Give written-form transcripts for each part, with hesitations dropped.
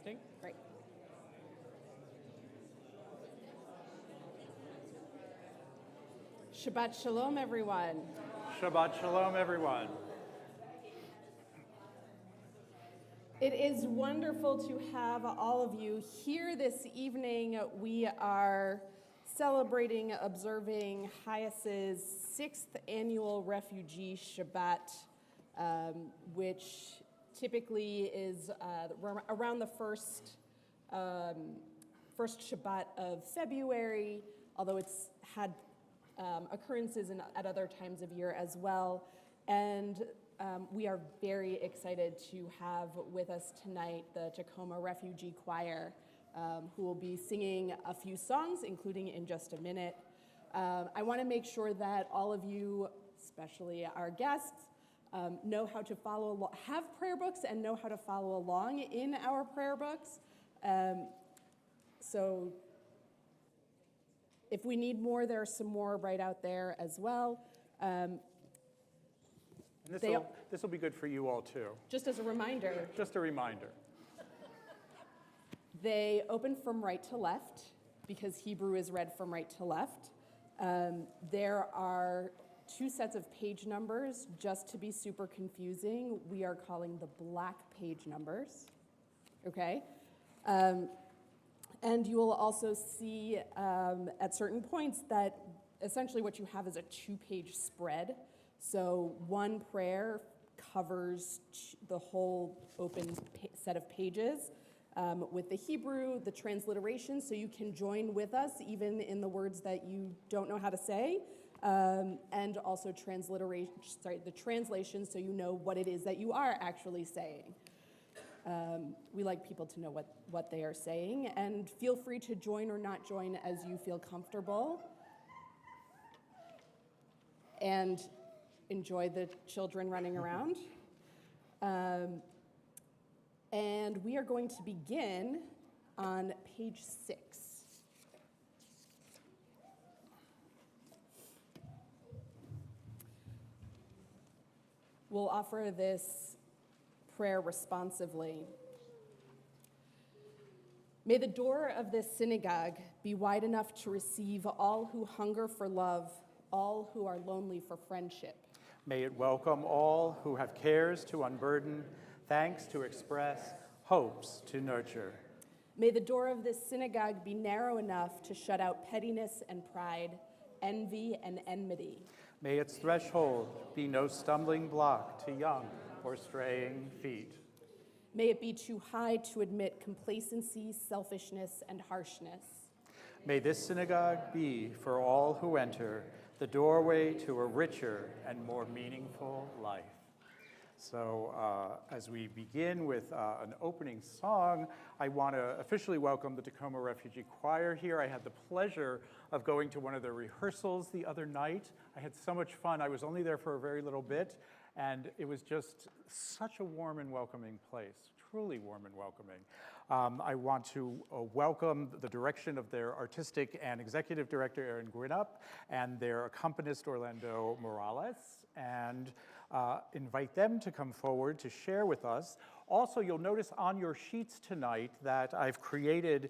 Testing. Great. Shabbat Shalom, everyone. Shabbat Shalom, everyone. It is wonderful to have all of you here this evening. We are celebrating, observing Hias's 6th annual Refugee Shabbat, which typically is around the first Shabbat of February, although it's had occurrences at other times of year as well. And we are very excited to have with us tonight the Tacoma Refugee Choir, who will be singing a few songs, including in just a minute. I want to make sure that all of you, especially our guests, know how to follow along, have prayer books and know how to follow along in our prayer books. So if we need more, there are some more right out there as well. This will be good for you all too. Just as a reminder. Just a reminder. They open from right to left because Hebrew is read from right to left. There are 2 sets of page numbers. Just to be super confusing, we are calling the black page numbers, okay? And you will also see at certain points that essentially what you have is a 2-page spread. So one prayer covers the whole open set of pages with the Hebrew, the transliteration, so you can join with us even in the words that you don't know how to say, and also the translation so you know what it is that you are actually saying. We like people to know what they are saying, and feel free to join or not join as you feel comfortable. And enjoy the children running around. And we are going to begin on page 6. We'll offer this prayer responsively. May the door of this synagogue be wide enough to receive all who hunger for love, all who are lonely for friendship. May it welcome all who have cares to unburden, thanks to express, hopes to nurture. May the door of this synagogue be narrow enough to shut out pettiness and pride, envy and enmity. May its threshold be no stumbling block to young or straying feet. May it be too high to admit complacency, selfishness, and harshness. May this synagogue be, for all who enter, the doorway to a richer and more meaningful life. So as we begin with an opening song, I want to officially welcome the Tacoma Refugee Choir here. I had the pleasure of going to one of their rehearsals the other night. I had so much fun. I was only there for a very little bit, and it was just such a warm and welcoming place, truly warm and welcoming. I want to welcome the direction of their artistic and executive director, Aaron Grinup, and their accompanist, Orlando Morales, and invite them to come forward to share with us. Also, you'll notice on your sheets tonight that I've created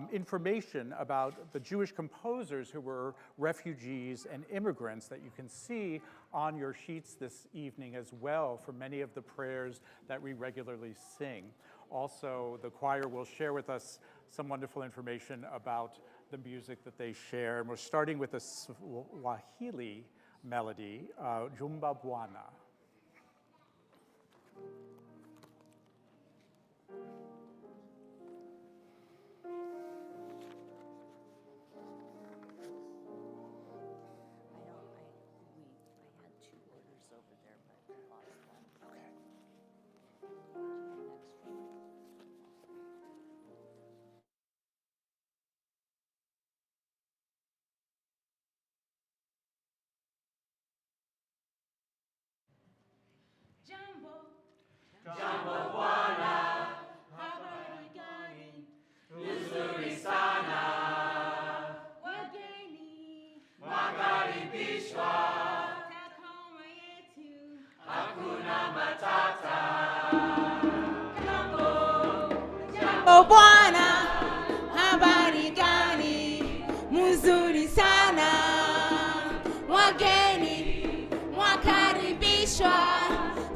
information about the Jewish composers who were refugees and immigrants that you can see on your sheets this evening as well for many of the prayers that we regularly sing. Also, the choir will share with us some wonderful information about the music that they share. And we're starting with a Swahili melody, Jumba Bwana. Jambo Bwana, habari gani, nzuri sana, wageni makaribishwa, Tacoma yetu hakuna matata. Jambo Jambo Bwana, habari gani? Mzuri sana. Wageni wakaribishwa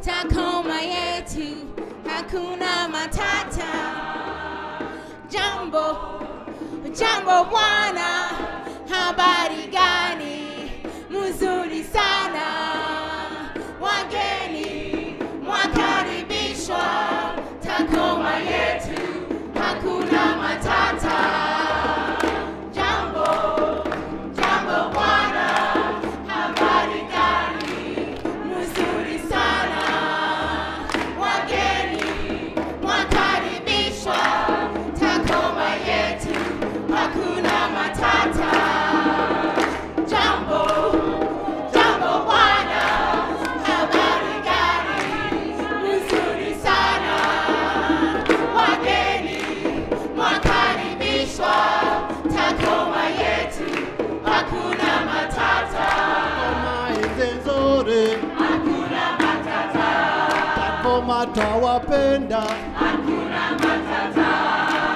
Takoma yetu, hakuna matata. Jambo Bwana, habari gani? Mzuri sana. Wageni wakaribishwa Takoma yetu, hakuna matata. Jambo Bwana, habari gani? Mzuri sana. Wageni wakaribishwa Takoma yetu, hakuna matata. Jambo Bwana, habari gani? Mzuri sana. Wageni wakaribishwa Takoma yetu, hakuna matata. Hakuna matata. Takoma twawapenda, Hakuna matata.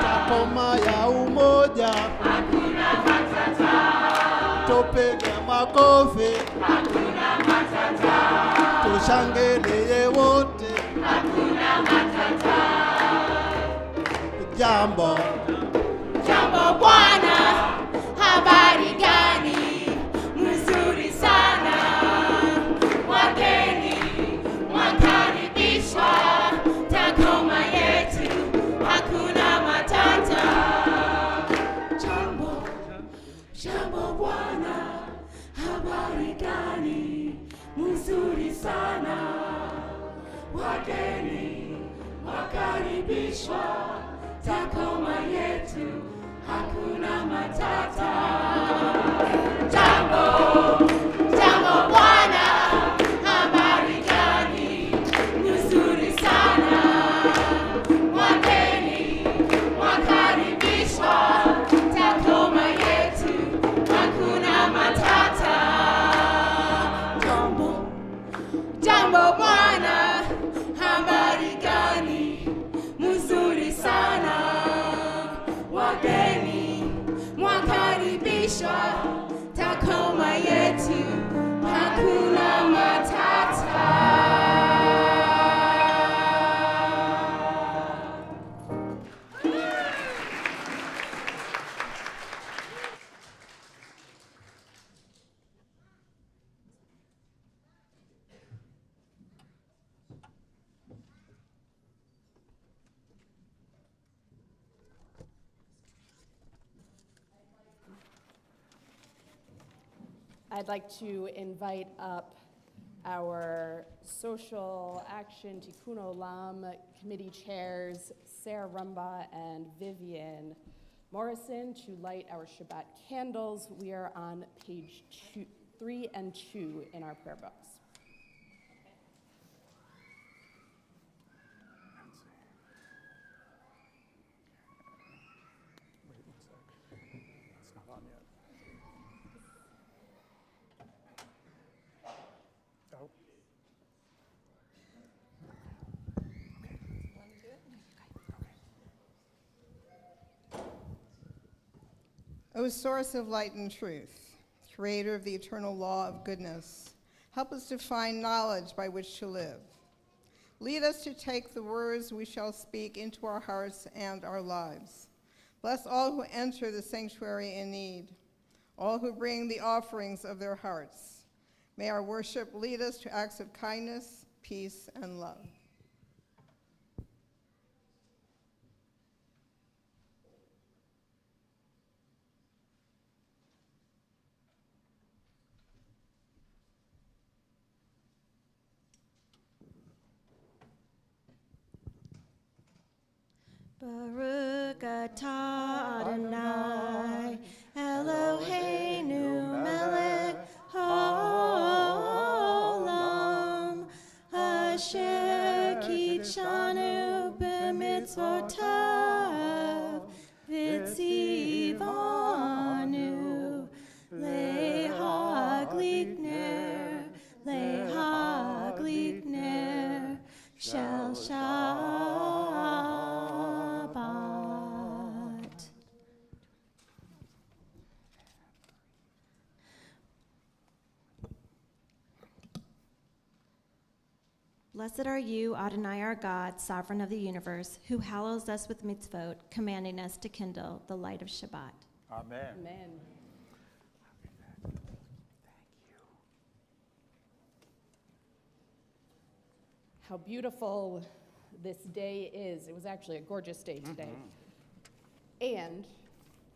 Takoma ya umoja, Hakuna matata. tupige makofi, Hakuna matata. tushangilie wote. Hakuna matata. Jambo Bwana, habari gani? Mzuri sana. Wageni wakaribishwa Takoma yetu, hakuna matata. Jambo Bwana, habari gani? Mzuri sana. Wageni wakaribishwa Takoma yetu, hakuna matata. Jambo Bwana, habari gani? Mzuri sana. Wageni wakaribishwa Takoma yetu, hakuna matata. Jambo Bwana, habari gani? Mzuri sana. Wageni wakaribishwa Takoma yetu, hakuna matata. I'd like to invite up our Social Action Tikkun Olam Committee Chairs, Sarah Rumba and Vivian Morrison, to light our Shabbat candles. We are on page 3 and 2 in our prayer books. Wait 1 sec. It's not on yet. Oh. O source of light and truth, creator of the eternal law of goodness, help us to find knowledge by which to live. Lead us to take the words we shall speak into our hearts and our lives. Bless all who enter the sanctuary in need, all who bring the offerings of their hearts. May our worship lead us to acts of kindness, peace, and love. Baruch atah Adonai Eloheinu melech haolam asher kitshanu b'mitzvotav v'tzivanu lehaglik ner shel Shabbat. Blessed are you, Adonai our God, sovereign of the universe, who hallows us with mitzvot, commanding us to kindle the light of Shabbat. Amen. Amen. How beautiful this day is. It was actually a gorgeous day today. And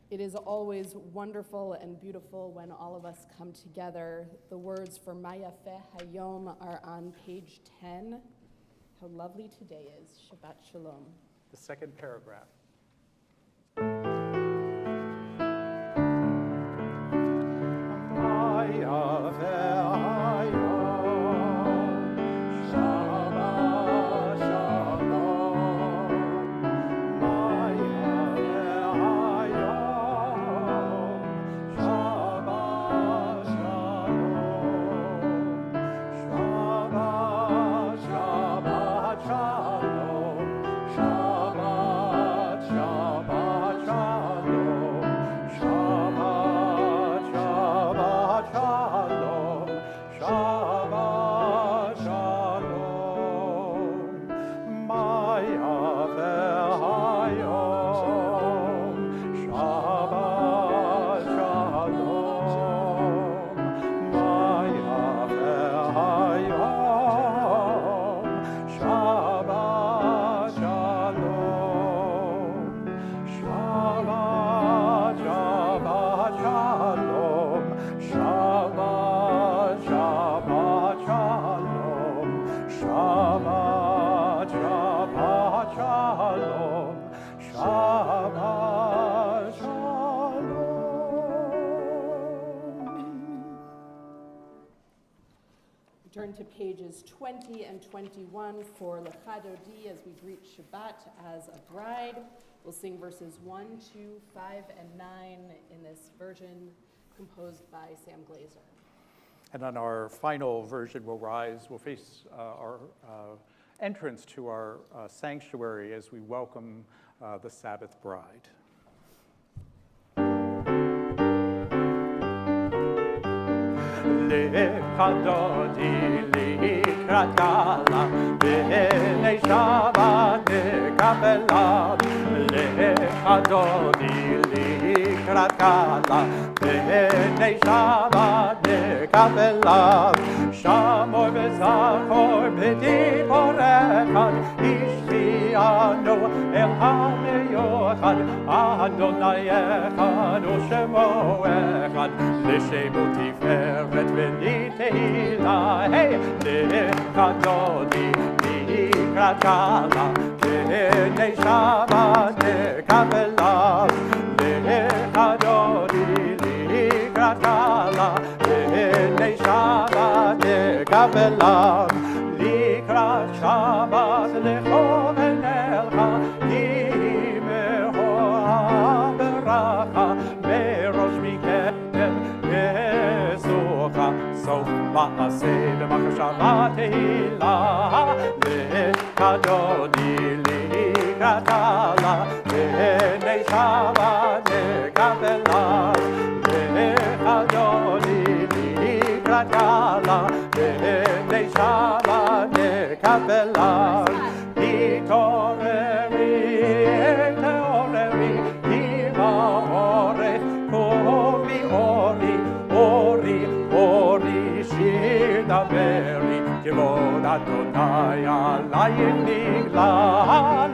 it is always wonderful and beautiful when all of us come together. The words for Mayafeh Hayom are on page 10. How lovely today is. Shabbat Shalom. The second paragraph. Turn to pages 20 and 21 for Lecha Dodi as we greet Shabbat as a bride. We'll sing verses 1, 2, 5, and 9 in this version composed by Sam Glazer. And on our final version, we'll face our entrance to our sanctuary as we welcome the Sabbath bride. Lecha Dodi likrat kala, b'nei Shabbat nekabela. Lecha Dodi likrat kala, b'nei Shabbat nekabela. Shamor v'zachor b'dibor echad, ishtianu el ha'meyochad. Adonai echad u'shemo echad, l'shemo tiferet v'nitehila. Hey, Lecha Dodi likrat kala, b'nei Shabbat nekabela. Lecha Dodi likrat kala, b'nei Shabbat nekabela. Likrat Shabbat lechoven elcha, yimeho ha'beracha, merosh miketem yesucha, sof ma'aseh v'machshava tehila. Lecha Dodi likrat kala, b'nei Shabbat nekabela. Lecha Dodi likrat kala, b'nei Shabbat nekabela. Itoreri, teoreri, iva komi ori, ori, shida beri, kivod Adonai alayim nigla.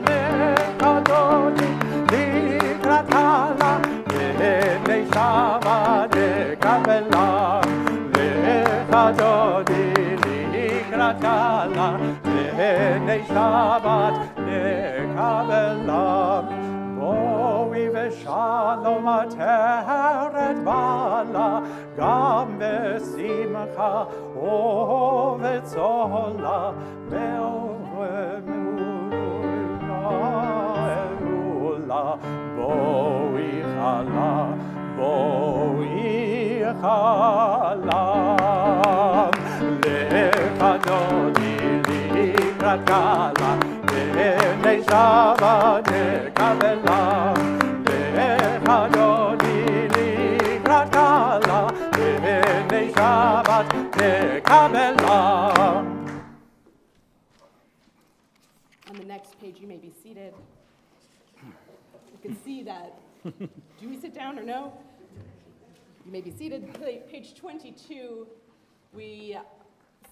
Lecha Dodi likrat kala, b'nei Shabbat nekabela. Lecha Dodi likrat kala, b'nei Shabbat nekabela. Boi v'shalom ateret bala, gam v'simcha u'v'tzola, ve'ove'mula. Boi chala, boi chala. Lecha Dodi likrat kala, b'nei Shabbat nekabela. Lecha Dodi likrat kala, b'nei Shabbat nekabela. page, you may be seated. You can see that. Do we sit down or no? You may be seated. Page 22, we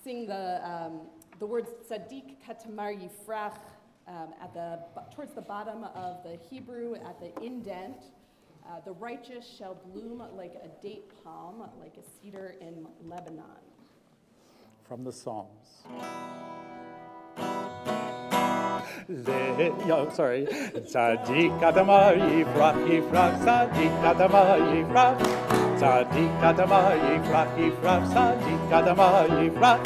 sing the words Tzadik Katamar Yifrach towards the bottom of the Hebrew at the indent. The righteous shall bloom like a date palm, like a cedar in Lebanon. From the Psalms. Tzadik Adama Yifrach Yifrach, Tzadik Adama Yifrach, Tzadik Adama Yifrach Yifrach, Tzadik Adama Yifrach.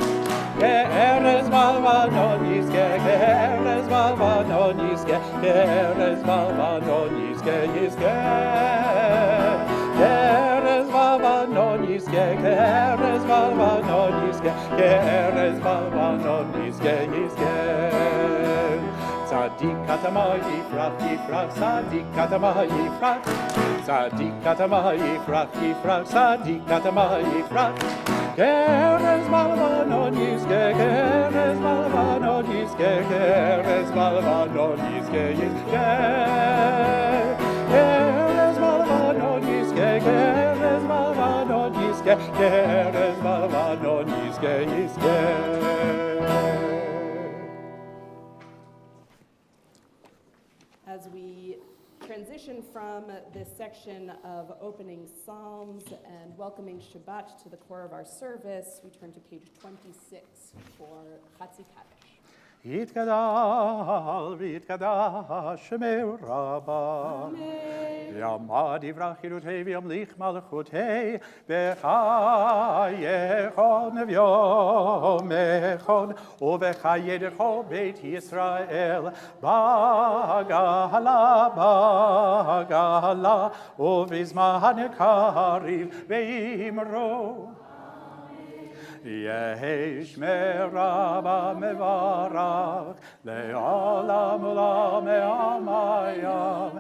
Ge'erez malvanon yizke, ge'erez malvanon yizke, ge'erez malvanon yizke, yizke. Ge'erez malvanon yizke, ge'erez malvanon yizke, ge'erez malvanon yizke, yizke. Tzadik Adama Yifrach Yifrach, Tzadik Adama Yifrach, Tzadik Adama Yifrach Yifrach, Tzadik Adama Yifrach. Ge'erez malvanon yizke, ge'erez malvanon yizke, ge'erez malvanon yizke, yizke. Ge'erez malvanon yizke, ge'erez malvanon yizke, ge'erez malvanon yizke, yizke. As we transition from this section of opening Psalms and welcoming Shabbat to the core of our service, we turn to page 26 for Chatzi Kaddish. Yitgadal v'yitgadal Shemei Rabbah. Yamad yivrach yirutei v'yamlich malchutei v'chayechon v'yomechon u'v'chayedecho Beit Yisrael b'gala u'v'zman kariv v'yimro. Yehi Shmei Rabbah mevarach le'olam u'lam me'amayam.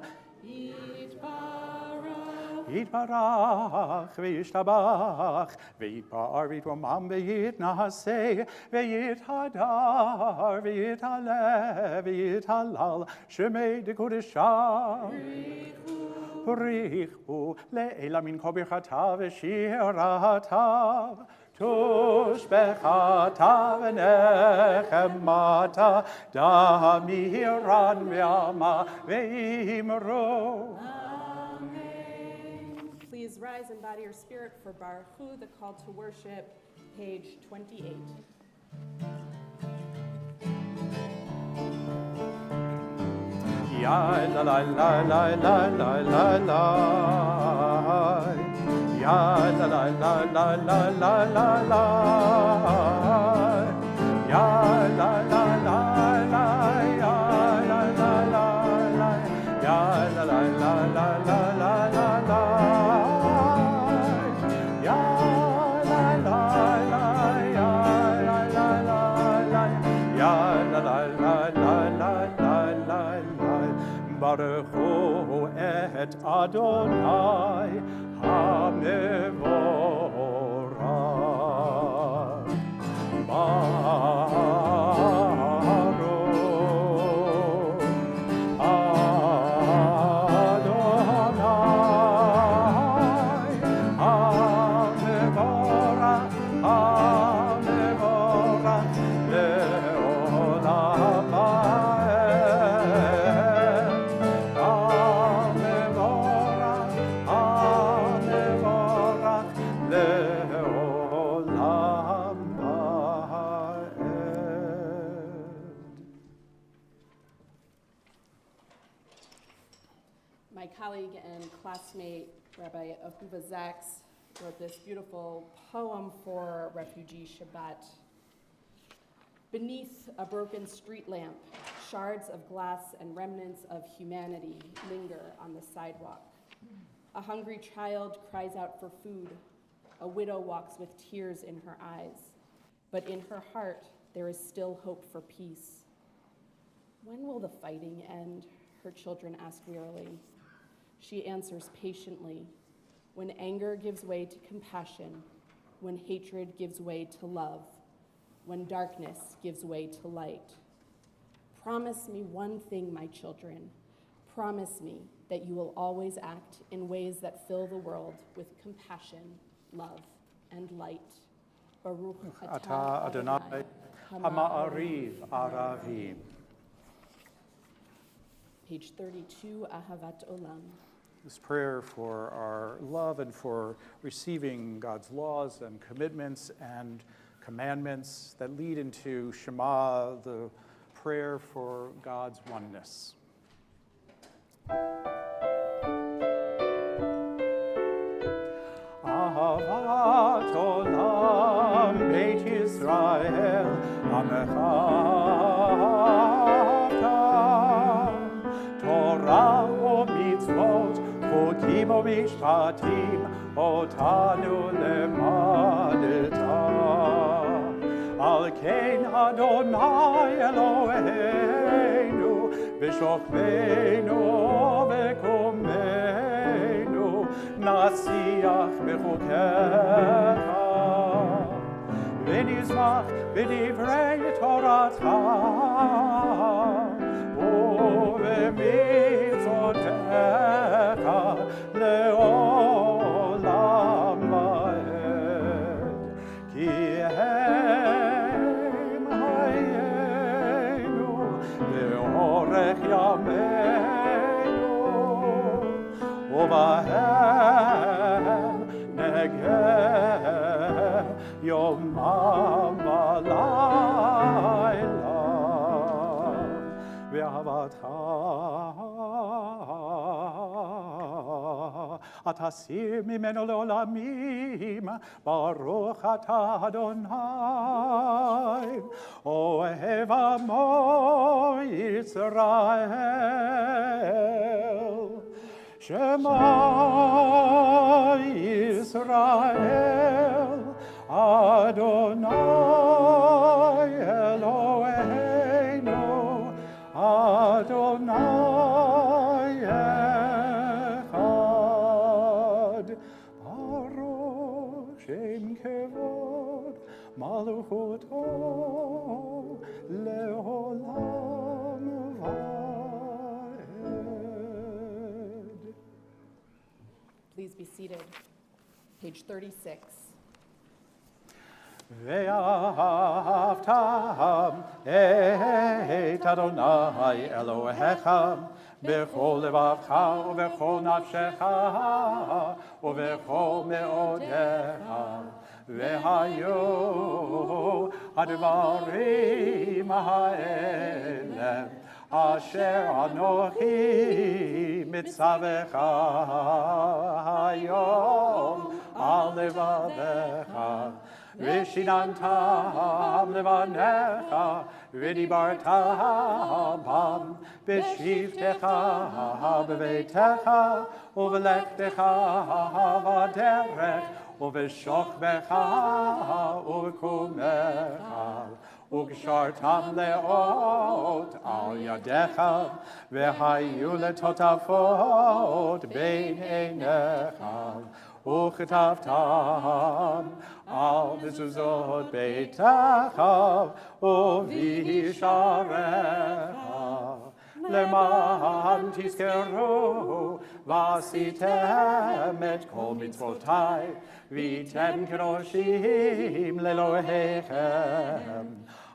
Yitbarach v'yishtabach v'yitpa'ar v'yitwamam v'yitnaseh v'yithadar v'yithaleh v'yithalal Shemei dekodeshah. B'richu le'ela min kol birchatav v'shiratav tushbechata v'nechemata damiran v'yama v'imro. Please rise and body your spirit for Baruch Hu, the call to worship, page 28. Ya la la la la la la la la. Ya la la la la la la la la. Ya la la la la ya la la la la. Ya la la la la la la la la. Ya la la la ya la la la la. Ya la la la la la la la. Baruch Hu et Adonai HaMevorach. Baruch Adonai HaMevorach, HaMevorach le'olam My colleague and classmate, Rabbi Ahuva Zaks, wrote this beautiful poem for Refugee Shabbat. Beneath a broken street lamp, shards of glass and remnants of humanity linger on the sidewalk. A hungry child cries out for food. A widow walks with tears in her eyes. But in her heart, there is still hope for peace. When will the fighting end? Her children ask wearily. She answers patiently, when anger gives way to compassion, when hatred gives way to love, when darkness gives way to light. Promise me one thing, my children. Promise me that you will always act in ways that fill the world with compassion, love, and light. Baruch Atah Adonai, Hama'ariv Aravim. Page 32, Ahavat Olam. This prayer for our love and for receiving God's laws and commitments and commandments that lead into Shema, the prayer for God's oneness. Ahavat Olam Beit Yisrael Amecha Torah u'mitzvot chukim u'mishpatim otanu lemadeta Al kein Adonai Eloheinu v'shokmeinu v'komeinu nasiach b'chukecha v'nizmach b'divrei Toratcha u'v'mitzotecha le'olam va'ed ki hem hayenu le'orech yameinu u'vahem negeh yomam v'layla v'ahavatcha atasir mimenu le'olamim baruch atah Adonai ohev amo Yisrael Shema Yisrael Adonai Eloheinu Adonai Echad Baruch Shem Kevod Malchuto Leolam Vaed. Please be seated. Page 36. Ve'ahavtam et Adonai Elohecha b'chol levavcha u'b'chol nafshecha u'b'chol me'odecha ve'hayu advarim ha'ele asher anochi mitzavecha hayom al levavecha Vishinantam levanecha, vidibartam bam, b'shivtecha b'veitecha, u'v'lechtecha v'derech, u'v'shokbecha u'v'kumecha, u'gshartam le'ot al yadecha, v'hayu letotafot bein einecha, וכתבתם על מזוזות ביתך ובישעריך למען תזכרו ועשיתם את כל מצוותיי והייתם קדושים לאלוהיכם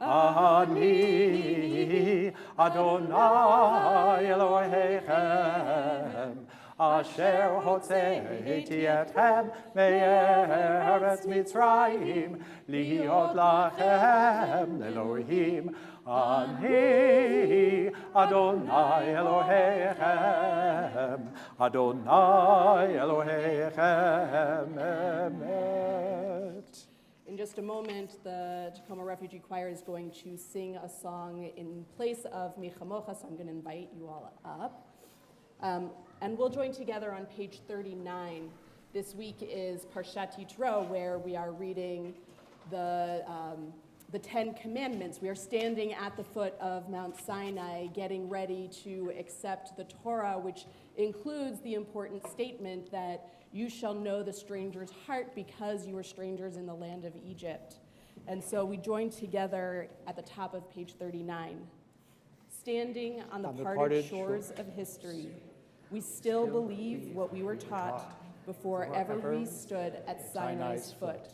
אני אדוני אלוהיכם אשר הוצאתי אתכם מארץ מצרים להיות לכם לאלוהים אני אדוני אלוהיכם אדוני אלוהיכם אמת. In just a moment, the Tacoma Refugee Choir is going to sing a song in place of Michamocha, so I'm going to invite you all up. And we'll join together on page 39. This week is Parshat Yitro, where we are reading the Ten Commandments. We are standing at the foot of Mount Sinai, getting ready to accept the Torah, which includes the important statement that you shall know the stranger's heart because you were strangers in the land of Egypt. And so we join together at the top of page 39. standing on the parted shores of history, we still believe what we were taught before ever we stood at Sinai's foot,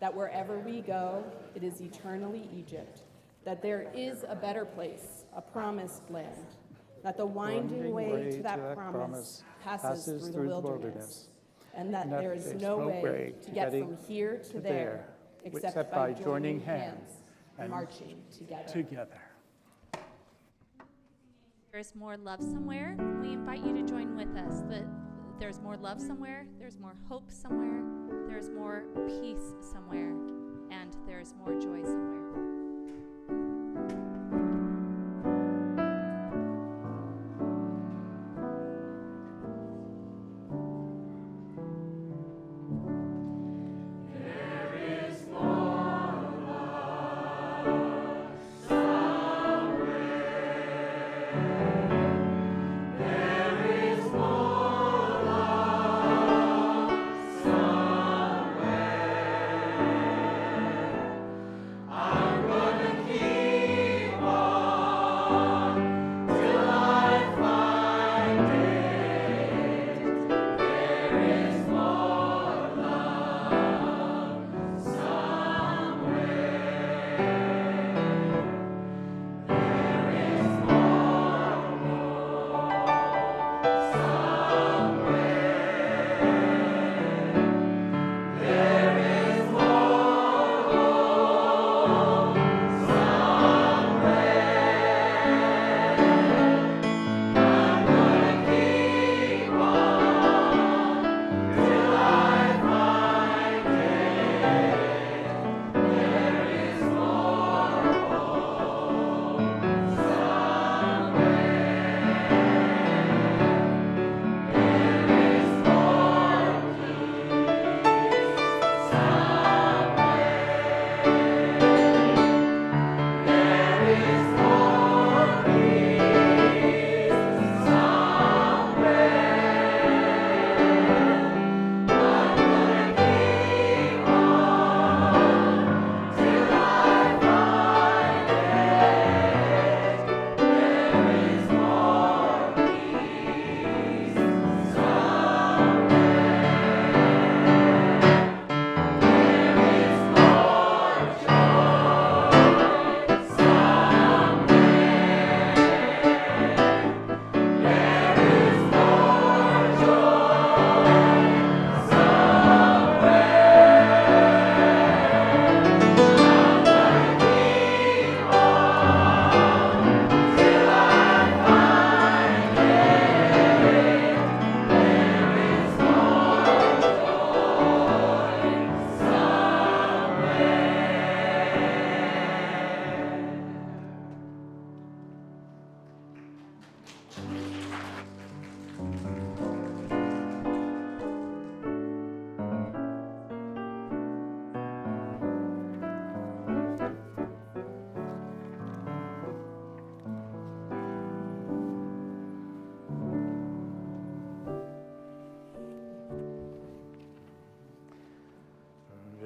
that wherever we go, it is eternally Egypt, that there is a better place, a promised land, that the winding way to that promise passes through the wilderness, and that there is no way to get from here to there except by joining hands and marching together. There's more love somewhere. We invite you to join with us. There's more love somewhere, there's more hope somewhere, there's more peace somewhere, and there's more joy somewhere.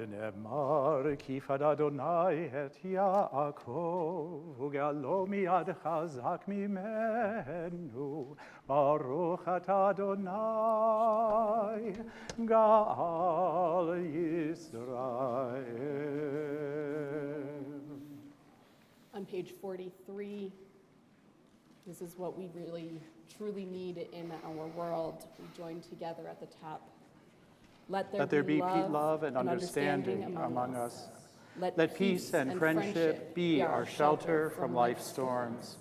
ונאמר כי פד אדוני את יעקב, וגאלו מיד חזק ממנו. ברוך אתה אדוני, גאל ישראל. On page 43, this is what we really, truly need in our world. We join together at the top. Let there be love and understanding among us. Let peace and friendship be our shelter from life's storms.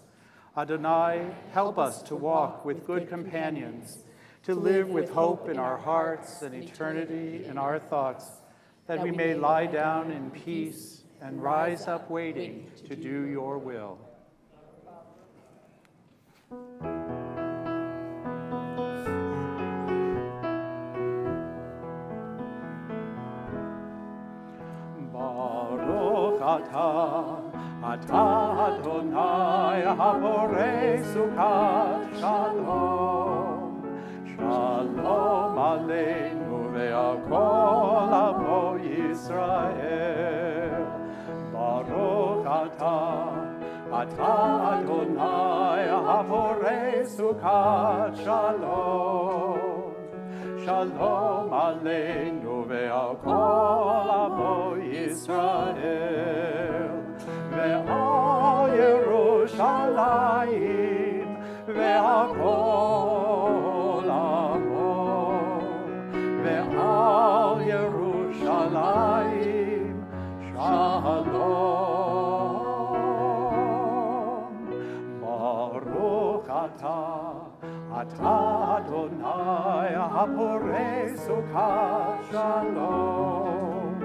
Adonai, help us to walk with good companions, to live with hope in our hearts and eternity in our thoughts, that we may lie down in peace and rise up waiting to do your will. Baruch atah Adonai haborei sukat shalom. Shalom aleinu ve'al kol amo Yisrael. Baruch atah Ata Adonai haporei sukat shalom. Shalom aleinu ve'al kol amo Yisrael. Ve'al Yerushalayim ve'al kol amo. Ve'al Yerushalayim shalom. Baruch Ata Adonai haporei sukat shalom.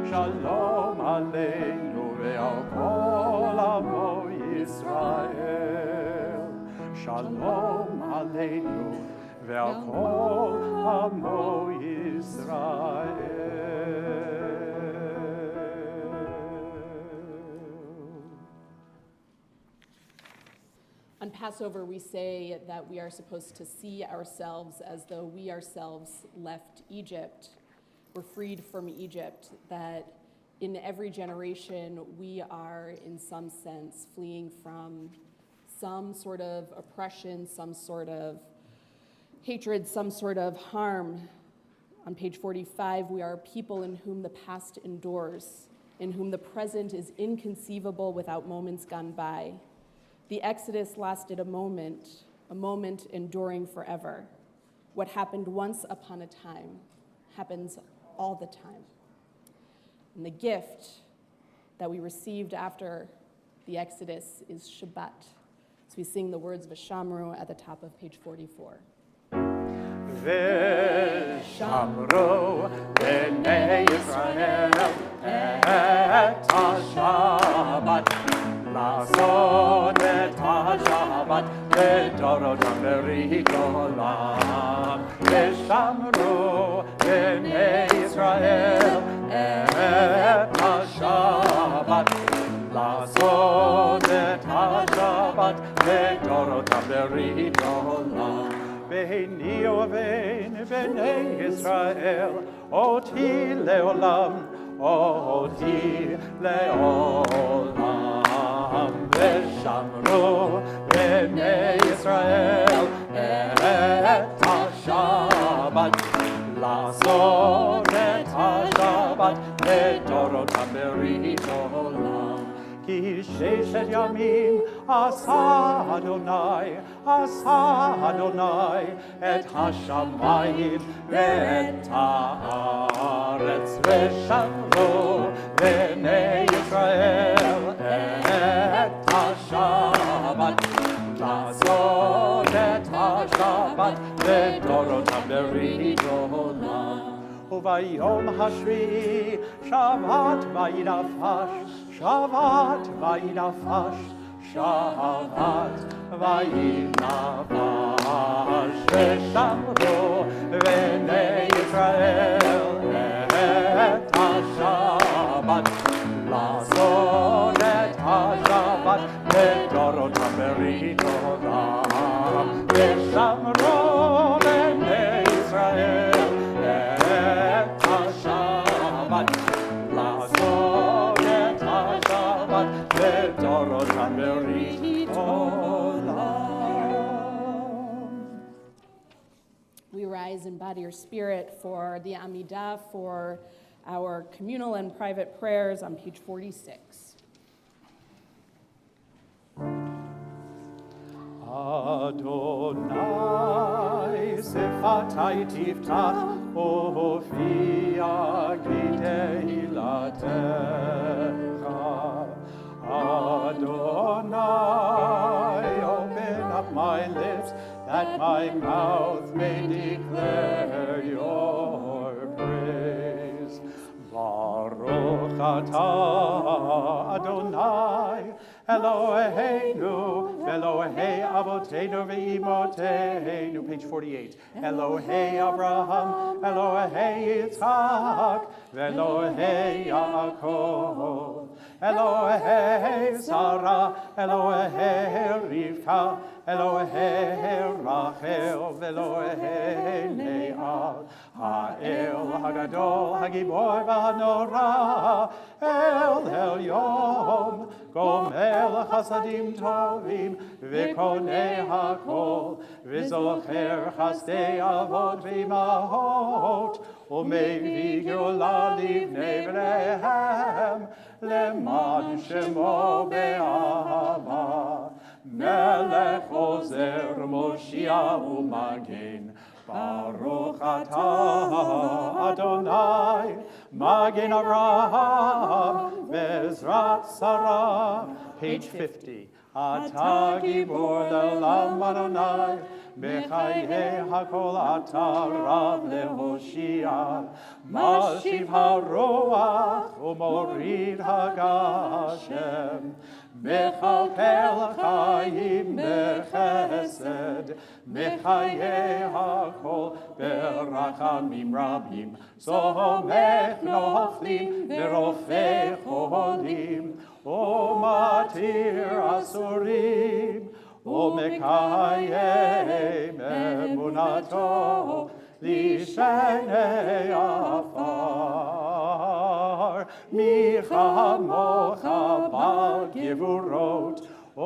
Shalom aleinu ve'al kol amo Yisrael. Shalom aleinu ve'al kol amo Yisrael. On Passover, we say that we are supposed to see ourselves as though we ourselves left Egypt. We're freed from Egypt, that in every generation we are, in some sense, fleeing from some sort of oppression, some sort of hatred, some sort of harm. On page 45, we are a people in whom the past endures, in whom the present is inconceivable without moments gone by. The Exodus lasted a moment enduring forever. What happened once upon a time happens all the time. And the gift that we received after the Exodus is Shabbat. So we sing the words of Shamru at the top of page 44. V'shamru b'nei Yisrael et ha-Shabbat, לעשות את השבת לדורותם ברית עולם. ושמרו בני ישראל את השבת, לעשות את השבת לדורותם ברית עולם. ביני ובין בני ישראל אותי לעולם, אותי לעולם. ושמרו בני ישראל את השבת, לעשות את השבת לדורותם ברית עולם. כי ששת ימים עשה אדוני את השמיים ואת הארץ. ושמרו בני ישראל את השבת, לעשות את השבת לדורותם ברית עולם. וביום השביעי שבת וינפש, שבת וינפש, שבת וינפש. ושמרו בני ישראל את השבת, לעשות את השבת לדורותם ברית עולם. ושמרו בני ישראל את השבת, לעשות את השבת לדורותם ברית עולם. We rise in body or spirit for the Amidah, for our communal and private prayers on page 46. Adonai sefatai tiftach ufiagi tehilatecha. Adonai, open up my lips that my mouth may declare your praise. Baruch atah Adonai, Eloheinu, Elohei Avoteinu ve'imoteinu, page 48. Elohei Abraham, Elohei Yitzhak, Elohei Yaakov, Elohei Sarah, Elohei Rivka, Elohei Rachel ve'Elohei Leah, Ha'el Hagadol Hagibor v'Hanora, El Elyon, Gomel Chasadim Tovim, V'konei Hakol, V'zocher Chasdei Avot v'Imahot, U'mevii Geula livnei Bneihem, Leman Shemo be'ahava. Melech Ozer Moshiach u'Magen, Baruch atah Adonai, Magen Avraham, Bezrat Sarah. Page 50. Atah Gibor le'olam Adonai, Bechayei hakol atah Rav leHoshiach, Mashiv haruach u'morid hagashem. Mechalkel chayim bechesed, Mechayei hakol berachamim rabim, Somech nochlim v'rofei cholim, O matir asurim, O mekayei emunato, Lishenei afar. Micha mocha bal gevurot, O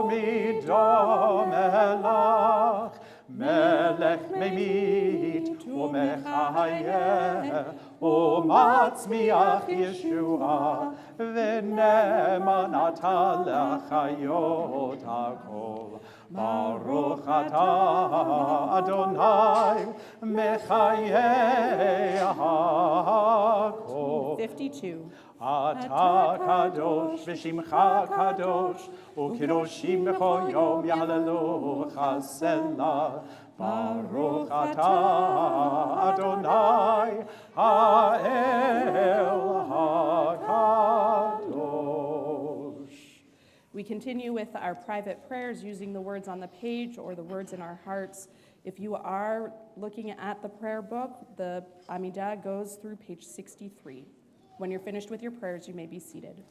midom elach, Melech memit, O mechayeh, O matzmiach Yeshua, V'neman ata lechayot hakol. Baruch atah Adonai, mechayei hakol. 52. Atah kadosh v'shimcha kadosh, u'kedoshim b'chol yom yahlelucha selah. Baruch atah Adonai, ha'el hakadosh. We continue with our private prayers using the words on the page or the words in our hearts. If you are looking at the prayer book, the Amidah goes through page 63. When you're finished with your prayers, you may be seated.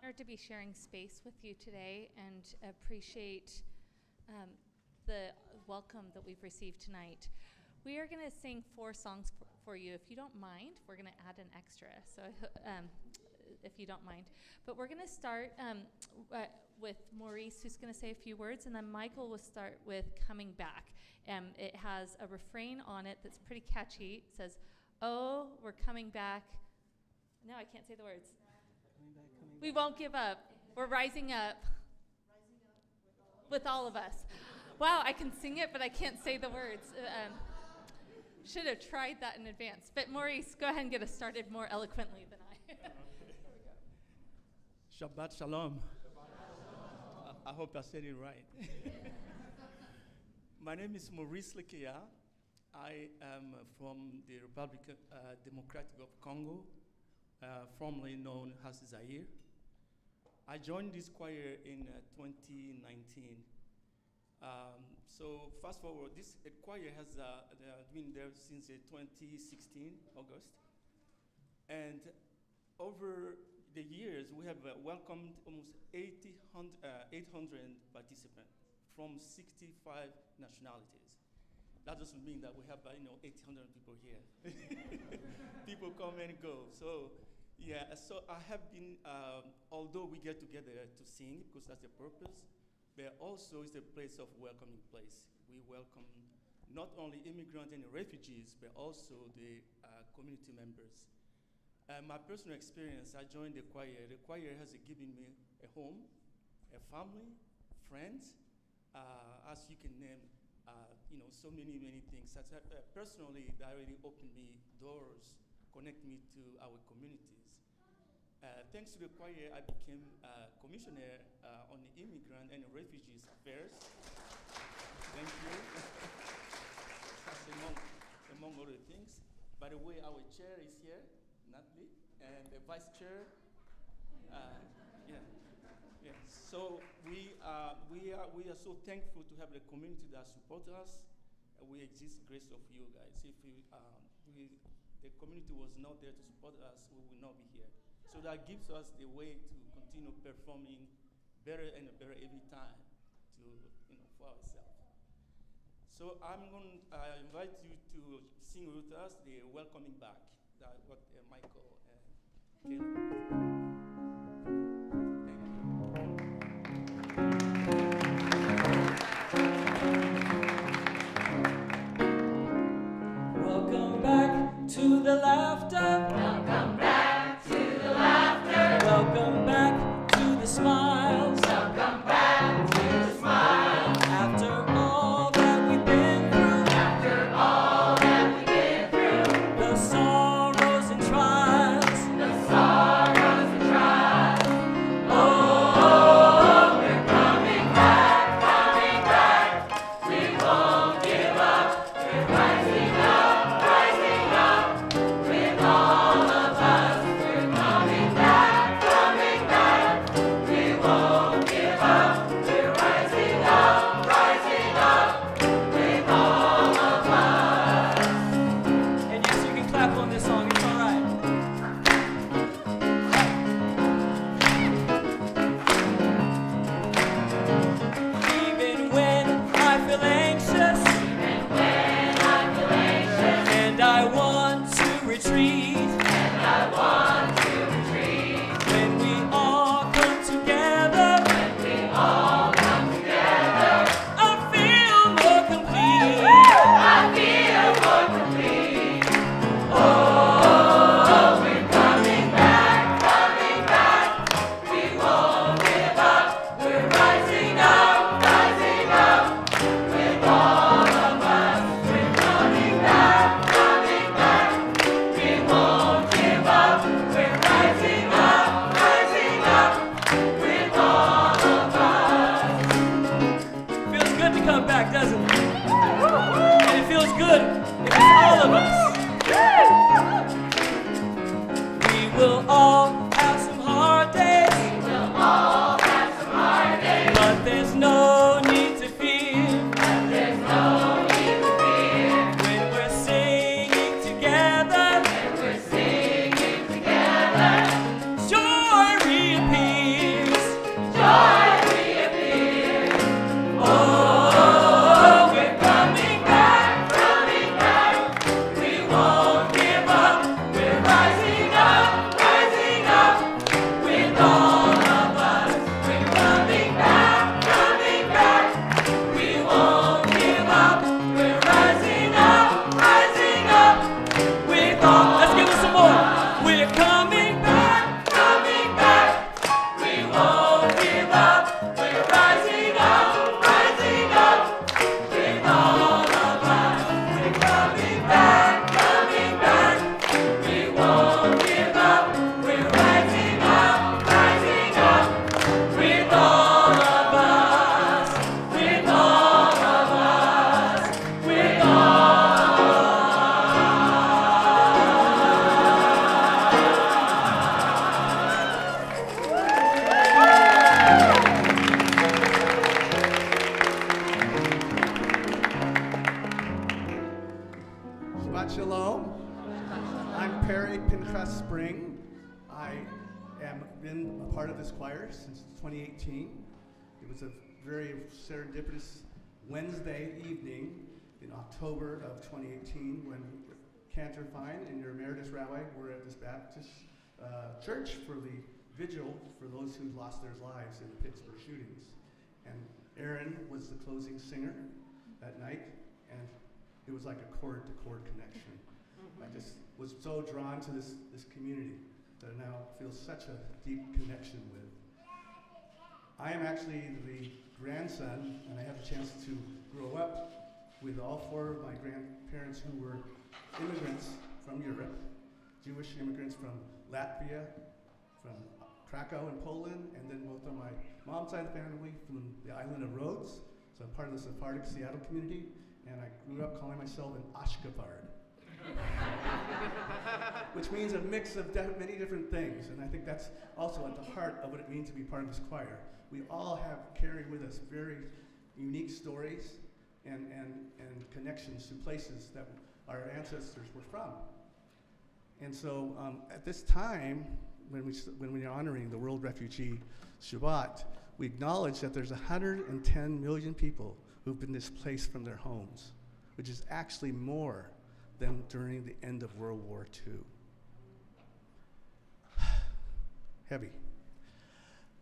Honored to be sharing space with you today and appreciate the welcome that we've received tonight. We are going to sing 4 songs for you. If you don't mind, we're going to add an extra. So if you don't mind. But we're going to start with Maurice, who's going to say a few words, and then Michael will start with Coming Back. It has a refrain on it that's pretty catchy. It says, "Oh, we're coming back." No, I can't say the words. Coming back. We won't give up. We're rising up. With all of us. Wow, I can sing it, but I can't say the words. Should have tried that in advance. But Maurice, go ahead and get us started more eloquently than I. Shabbat Shalom. I hope I said it right. My name is Maurice Lekia. I am from the Republic Democratic of Congo, formerly known as Zaire. I joined this choir in 2019. So fast forward, this choir has been there since 2016, August. And over the years, we have welcomed almost 800 participants from 65 nationalities. That doesn't mean that we have 800 people here. People come and go. So yeah, so I have been, although we get together to sing, because that's the purpose, but also it's a place of welcoming place. We welcome not only immigrants and refugees, but also the community members. My personal experience, I joined the choir. The choir has given me a home, a family, friends, as you can name, so many things. Personally, that really opened me doors, connect me to our communities. Thanks to the choir, I became commissioner on the immigrant and refugees affairs. Thank you. That's among other things. By the way, our chair is here, Natalie, and the vice chair. Yeah. So we are so thankful to have the community that support us. We exist grace of you guys. If the community was not there to support us, we would not be here. So that gives us the way to continue performing better and better every time for ourselves. So I'm going to invite you to sing with us the Welcoming Back, what Michael and Caleb. Welcome back to the laughter. Welcome back to the laughter. Welcome back to the smiles. Welcome back to the smiles. After all that we've been through. After all that we've been through. The sorrows and trials. The sorrows and trials. Oh, we're coming back, coming back. We won't give up. We're rising up, rising up. With all of us, we're coming back, coming back. We won't give up. We're rising up, rising up. With all of us. And yes, you can clap on this song. It's all right. Even when I feel anxious, and I want to retreat, when we all come together, I feel more complete. Oh, Shabbat Shalom. I'm Perry Pinchas Spring. I am been a part of this choir since 2018. It was a very serendipitous Wednesday evening in October of 2018 when Cantor Fine and your emeritus rabbi were at this Baptist church for the vigil for those who lost their lives in the Pittsburgh shootings. And Aaron was the closing singer that night, and it was like a chord-to-chord connection. I just was so drawn to this community that I now feel such a deep connection with. I am actually the grandson, and I had the chance to grow up with all four of my grandparents who were immigrants from Europe, Jewish immigrants from Latvia, from Krakow in Poland, and then both on my mom's side of the family from the island of Rhodes. So I'm part of the Sephardic Seattle community, and I grew up calling myself an Ashkafard, which means a mix of many different things. And I think that's also at the heart of what it means to be part of this choir. We all have carried with us very unique stories and connections to places that our ancestors were from. And so at this time, when we are honoring the World Refugee Shabbat, we acknowledge that there's 110 million people who've been displaced from their homes, which is actually more than during the end of World War II. Heavy.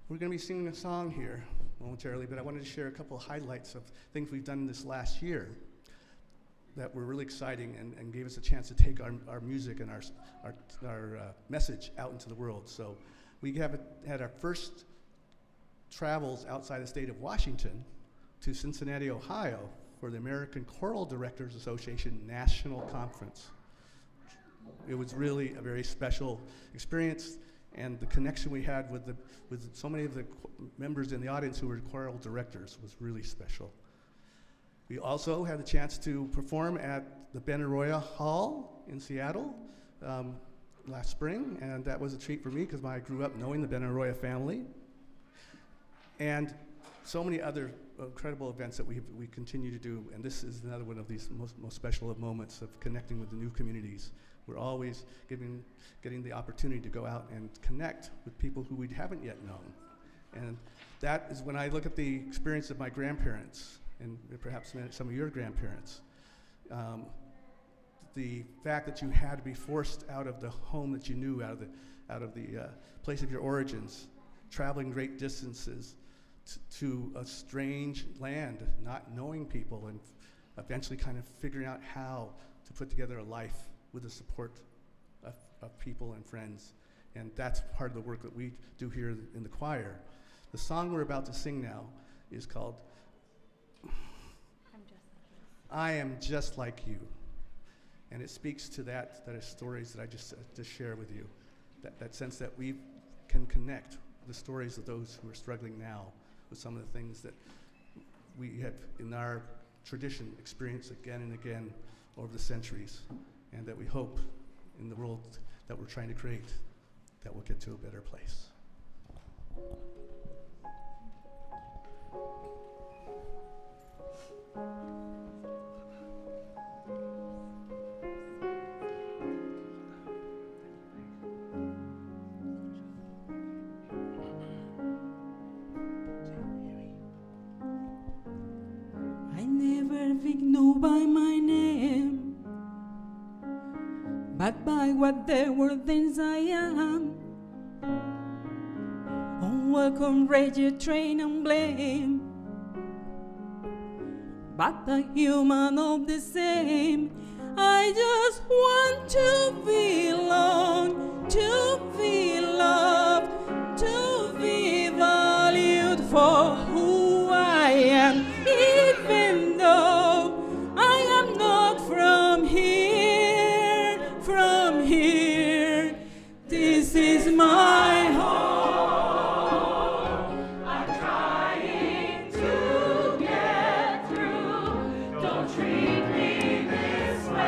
We're going to be singing a song here momentarily, but I wanted to share a couple of highlights of things we've done this last year that were really exciting and gave us a chance to take our music and our message out into the world. So we had our first travels outside the state of Washington to Cincinnati, Ohio for the American Choral Directors Association National Conference. It was really a very special experience, and the connection we had with so many of the members in the audience who were choral directors was really special. We also had the chance to perform at the Benaroya Hall in Seattle last spring, and that was a treat for me because I grew up knowing the Benaroya family. And so many other incredible events that we continue to do, and this is another one of these most special of moments of connecting with the new communities. We're always getting the opportunity to go out and connect with people who we haven't yet known. And that is when I look at the experience of my grandparents, and perhaps some of your grandparents, the fact that you had to be forced out of the home that you knew, out of the place of your origins, traveling great distances to a strange land, not knowing people, and eventually kind of figuring out how to put together a life with the support of people and friends. And that's part of the work that we do here in the choir. The song we're about to sing now is called I Am Just Like You. And it speaks to that stories that I just share with you. That sense that we can connect the stories of those who are struggling now with some of the things that we have in our tradition experienced again and again over the centuries, and that we hope in the world that we're trying to create that we'll get to a better place. By my name, but by what the world thinks I am. Unwelcome rage, train and blame, but the human of the same. I just want to belong, to be loved, to be valued for who I am, even though this is my home. I'm trying to get through. Don't treat me this way.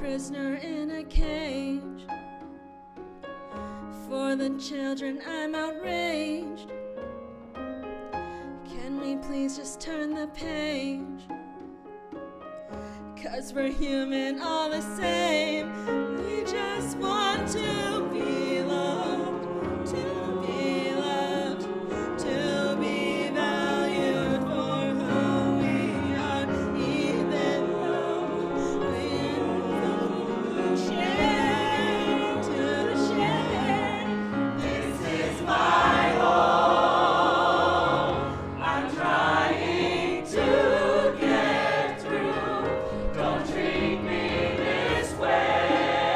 prisoner in a cage. For the children, I'm outraged. Can we please just turn the page? 'Cause we're human all the same. We just want to be loved, to be loved, to be valued for who we are, even though we're shame to the shame. This is my home. I'm trying to get through. Don't treat me this way,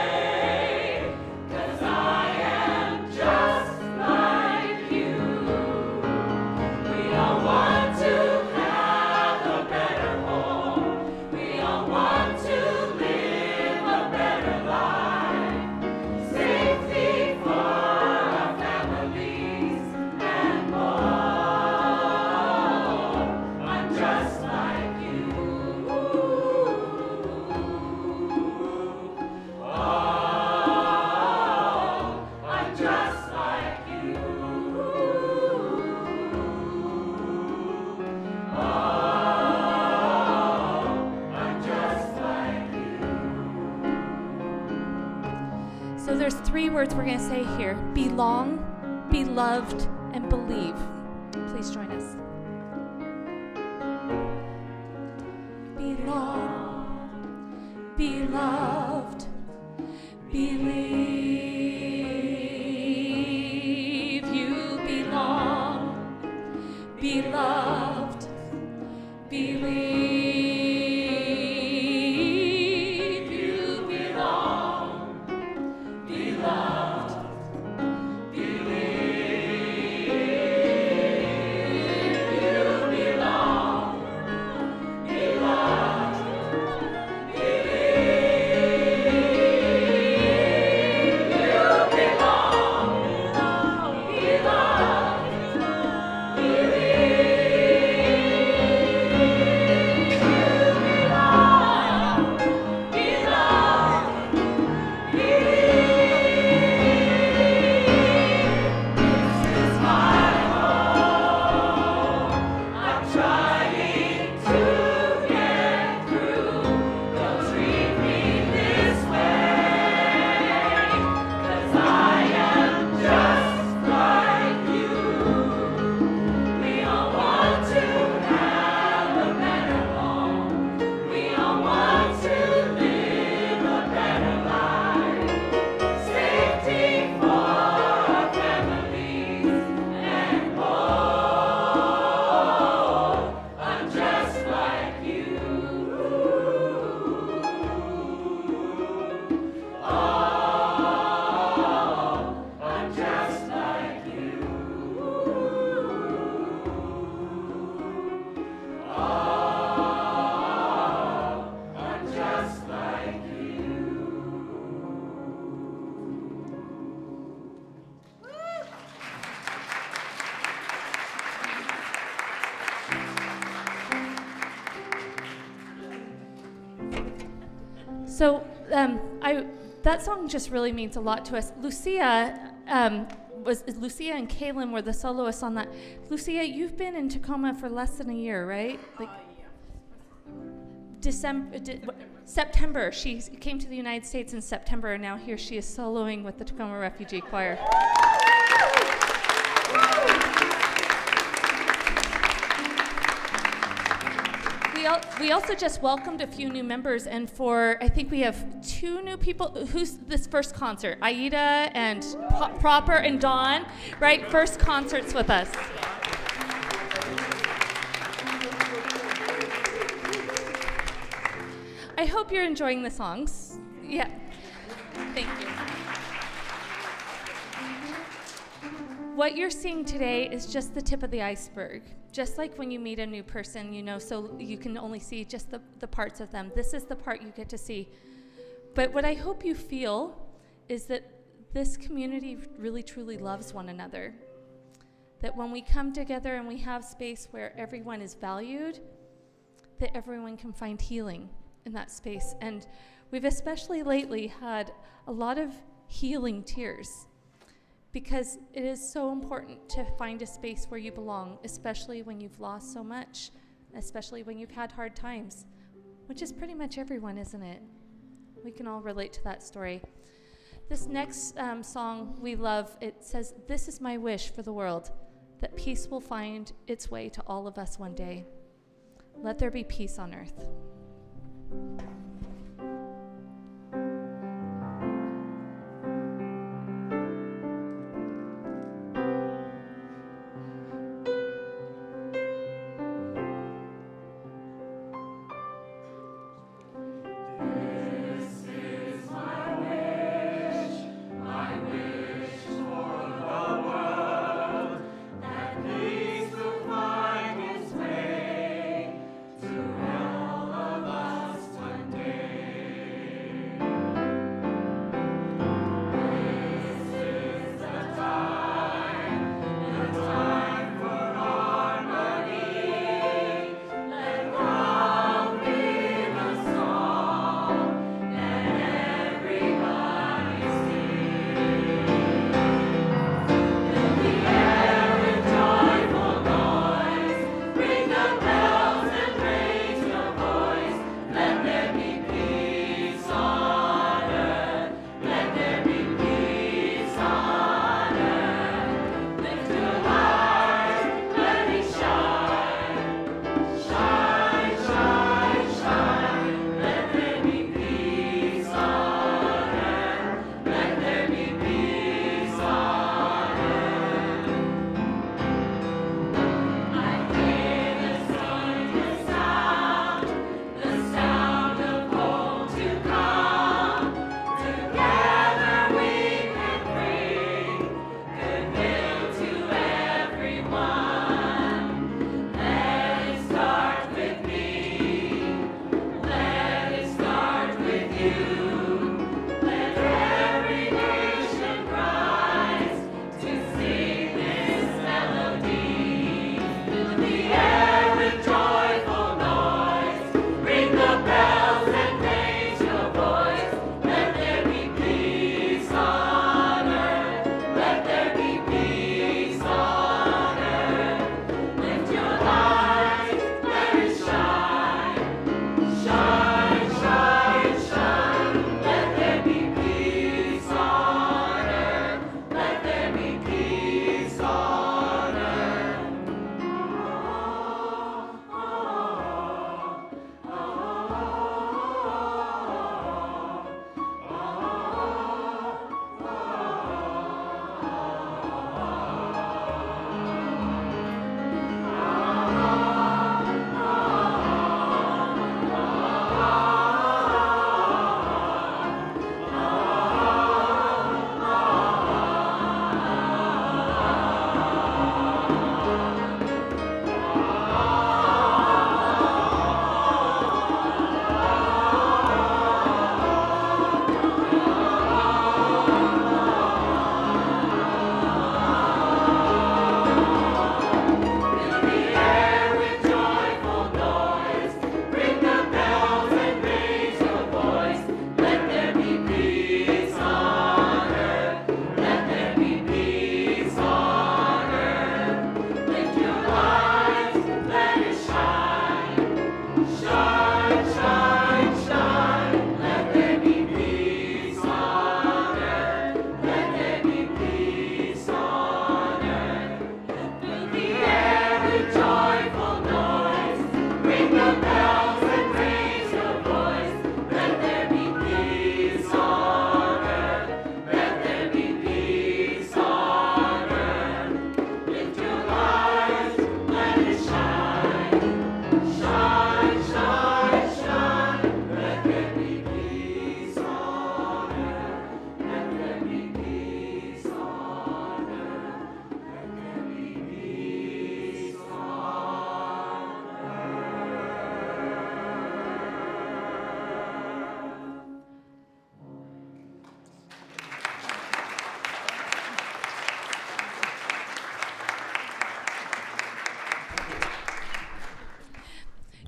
'cause I am just like you. We all want to have a better home. We all want to live a better life. Safety for our families and more. I'm just like you. Oh, I'm just like you. Oh, I'm just like you. So there's 3 words we're going to say here: belong, be loved, and believe. Please join us. Belong, be loved, believe. You belong, be loved, believe. You belong, be loved, believe. You belong, be loved, I'm trying to get through. Don't treat me this way, 'cause I am just like you. We all want to have a better home. We all want to live a better life. Safety for our families and more. I'm just like you. Oh, I'm just like you. Oh, I'm just like you. So that song just really means a lot to us. Lucia and Kaylin were the soloists on that. Lucia, you've been in Tacoma for less than a year, right? Like September. She came to the United States in September, and now here she is soloing with the Tacoma Refugee Choir. We also just welcomed a few new members, and I think we have 2 new people. Who's this first concert? Aida and Proper and Dawn, right? First concerts with us. I hope you're enjoying the songs. Yeah. Thank you. What you're seeing today is just the tip of the iceberg. Just like when you meet a new person, so you can only see just the parts of them. This is the part you get to see. But what I hope you feel is that this community really, truly loves one another. That when we come together and we have space where everyone is valued, that everyone can find healing in that space. And we've especially lately had a lot of healing tears, because it is so important to find a space where you belong, especially when you've lost so much, especially when you've had hard times, which is pretty much everyone, isn't it? We can all relate to that story. This next song we love, it says, "This is my wish for the world, that peace will find its way to all of us one day. Let there be peace on earth." Find its way to all of us one day.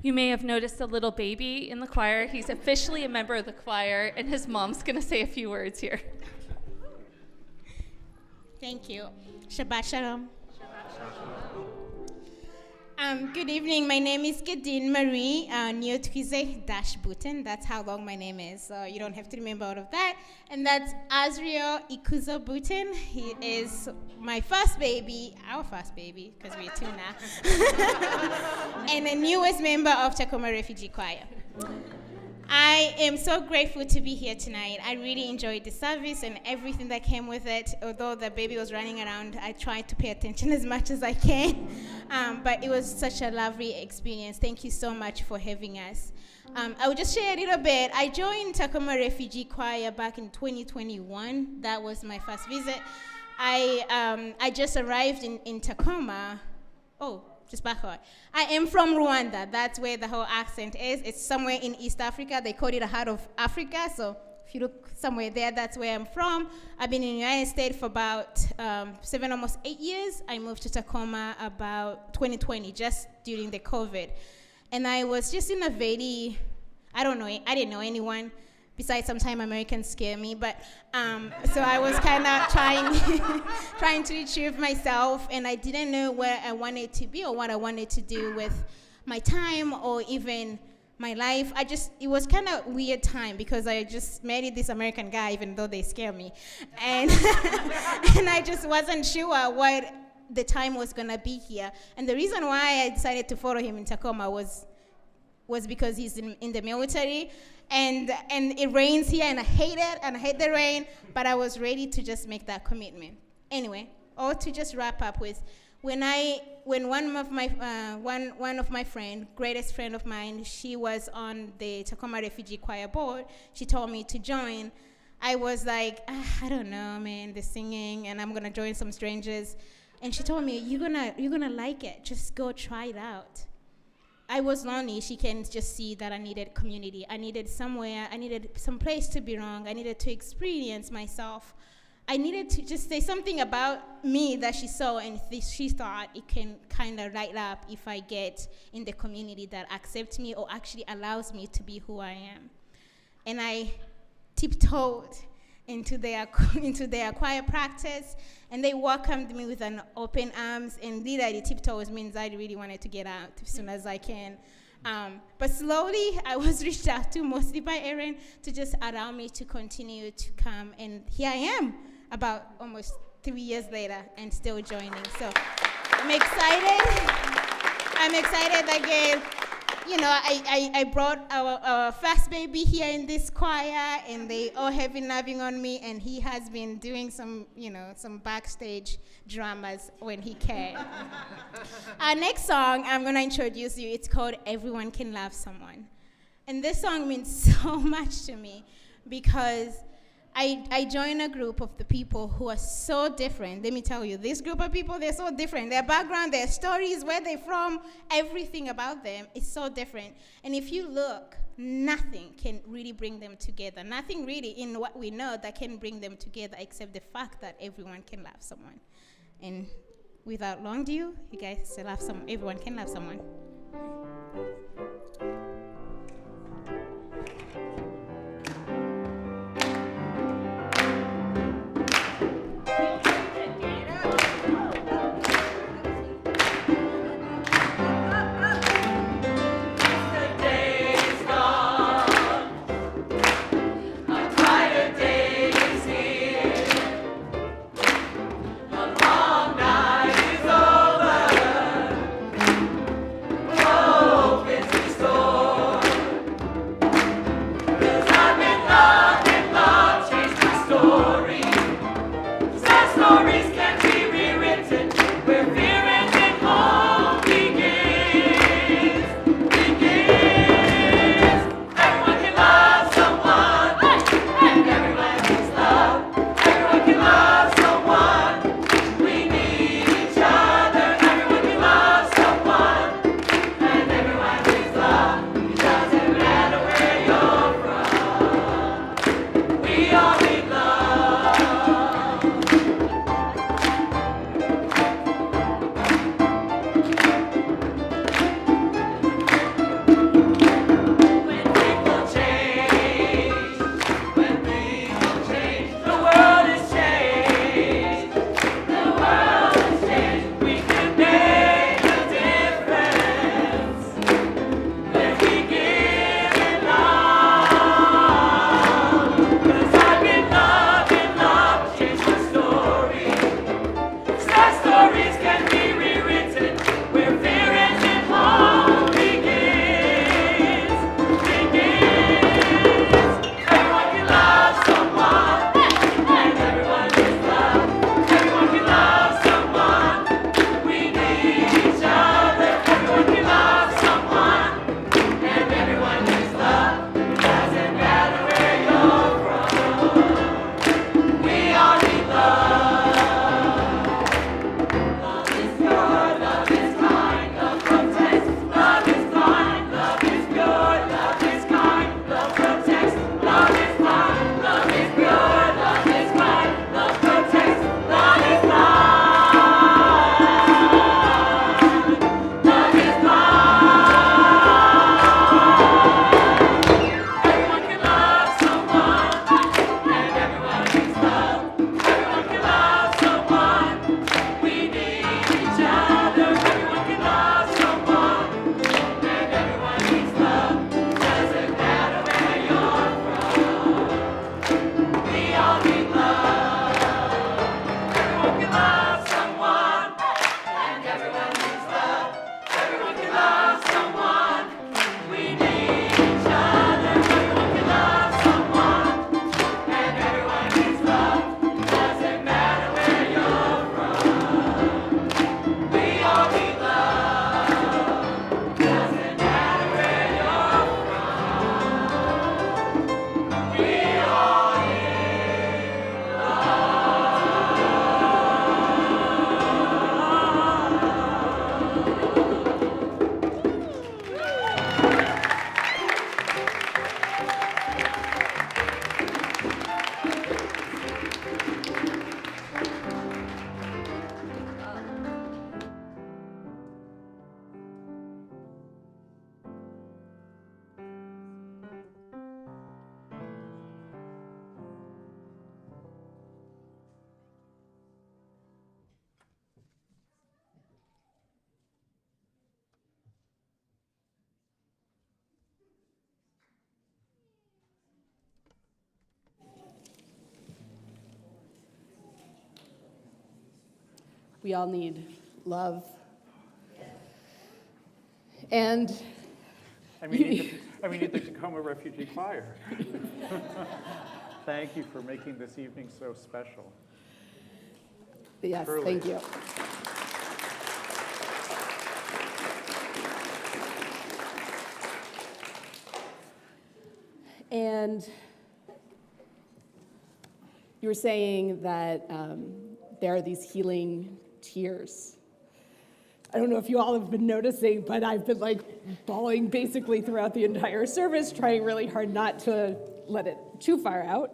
You may have noticed a little baby in the choir. He's officially a member of the choir, and his mom's going to say a few words here. Thank you. Shabbat Shalom. Good evening. My name is Gedin Marie Nyotkise-Buten. That's how long my name is, so you don't have to remember all of that. And that's Azriel Ikuzo Buten. He is my first baby, our first baby, because we're two now, and the newest member of Tacoma Refugee Choir. I am so grateful to be here tonight. I really enjoyed the service and everything that came with it. Although the baby was running around, I tried to pay attention as much as I can. But it was such a lovely experience. Thank you so much for having us. I will just share a little bit. I joined Tacoma Refugee Choir back in 2021. That was my first visit. I just arrived in Tacoma. Just back on. I am from Rwanda. That's where the whole accent is. It's somewhere in East Africa. They call it the heart of Africa. So if you look somewhere there, that's where I'm from. I've been in the United States for about 7, almost 8 years. I moved to Tacoma about 2020, just during the COVID. And I was just in a very, I didn't know anyone. Besides, sometimes Americans scare me, but so I was kind of trying to retrieve myself, and I didn't know where I wanted to be or what I wanted to do with my time or even my life. It was kind of weird time because I just married this American guy, even though they scare me, and and I just wasn't sure what the time was gonna be here. And the reason why I decided to follow him in Tacoma was because he's in the military. And it rains here, and I hate it, and I hate the rain, but I was ready to just make that commitment. Anyway, or to just wrap up with, when one of my friend, greatest friend of mine, she was on the Tacoma Refugee Choir board, she told me to join. I was like, I don't know, man, the singing, and I'm gonna join some strangers. And she told me, you're gonna like it, just go try it out. I was lonely. She can just see that I needed community. I needed somewhere. I needed some place to belong. I needed to experience myself. I needed to just say something about me that she saw, and she thought it can kind of light up if I get in the community that accepts me or actually allows me to be who I am. And I tiptoed into their choir practice, and they welcomed me with an open arms, and literally tiptoes means I really wanted to get out as soon as I can. But slowly, I was reached out to, mostly by Erin, to just allow me to continue to come, and here I am, about almost 3 years later, and still joining. So I'm excited. I'm excited again. I brought our first baby here in this choir, and they all have been loving on me, and he has been doing some backstage dramas when he can. Our next song I'm going to introduce you, it's called Everyone Can Love Someone. And this song means so much to me because I joined a group of the people who are so different. Let me tell you, this group of people, they're so different. Their background, their stories, where they're from, everything about them is so different. And if you look, nothing can really bring them together. Nothing really in what we know that can bring them together except the fact that everyone can love someone. And without long ado, you guys love someone. Everyone can love someone. Oh We all need love. And We need the Tacoma Refugee Choir. Thank you for making this evening so special. yes, Truly. thank you. And you were saying that there are these healing tears. I don't know if you all have been noticing, but I've been like bawling basically throughout the entire service, trying really hard not to let it too far out.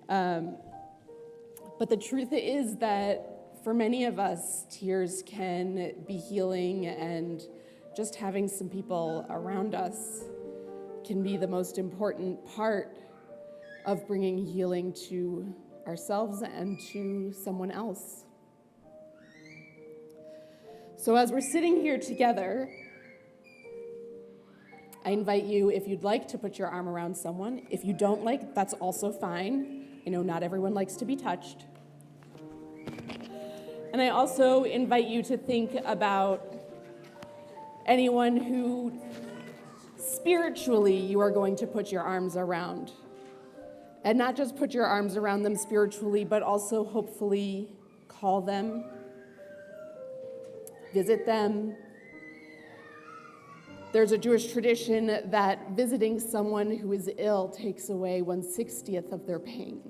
But the truth is that for many of us, tears can be healing, and just having some people around us can be the most important part of bringing healing to ourselves and to someone else. So as we're sitting here together, I invite you, if you'd like, to put your arm around someone. If you don't like, that's also fine. I know not everyone likes to be touched. And I also invite you to think about anyone who spiritually you are going to put your arms around. And not just put your arms around them spiritually, but also hopefully call them, visit them. There's a Jewish tradition that visiting someone who is ill takes away 1/60th of their pain.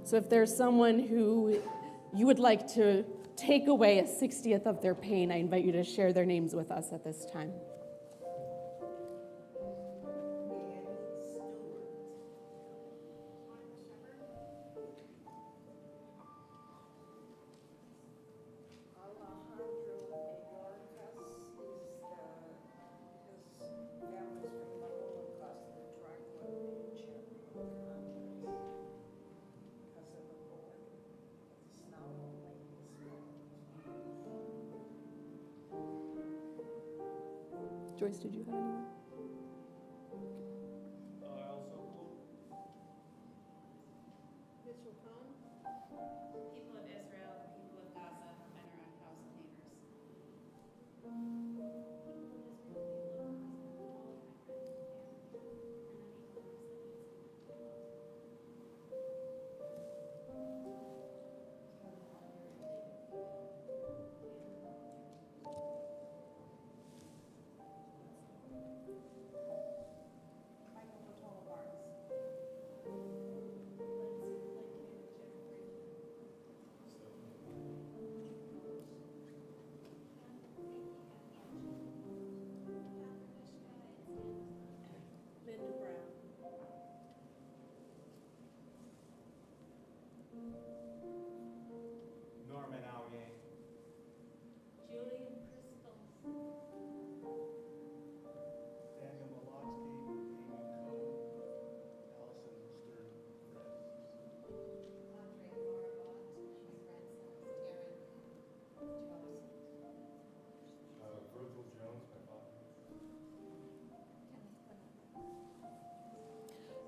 So if there's someone who you would like to take away 1/60th of their pain, I invite you to share their names with us at this time. Joyce, did you have anyone? People of Israel, the people of Gaza, and our unhoused neighbors.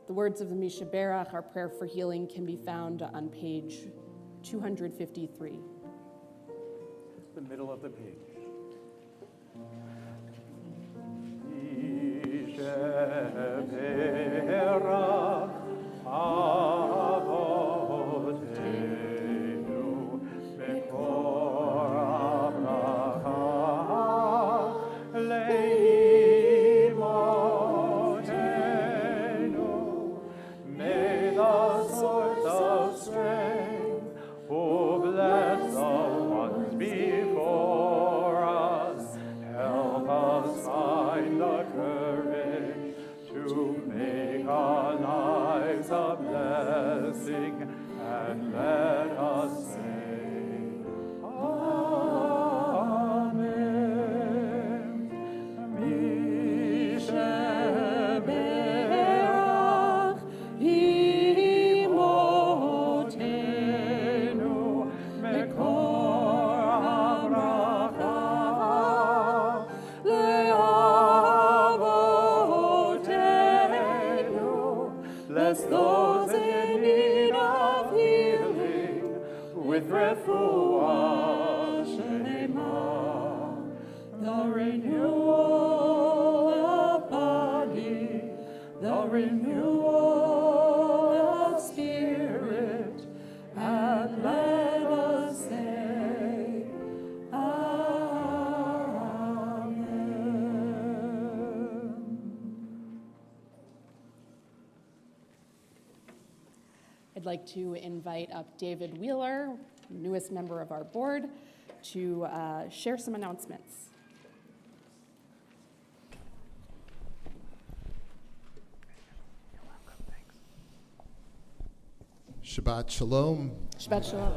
The words of the Mishaberach, our prayer for healing, can be found on page 253. The middle of the page. Find the courage to make our lives a blessing. refuah shlema, the renewal of body, the renewal of spirit, and let us say, I'd like to invite up David Wheeler, newest member of our board, to share some announcements. Shabbat Shalom. Shabbat Shalom.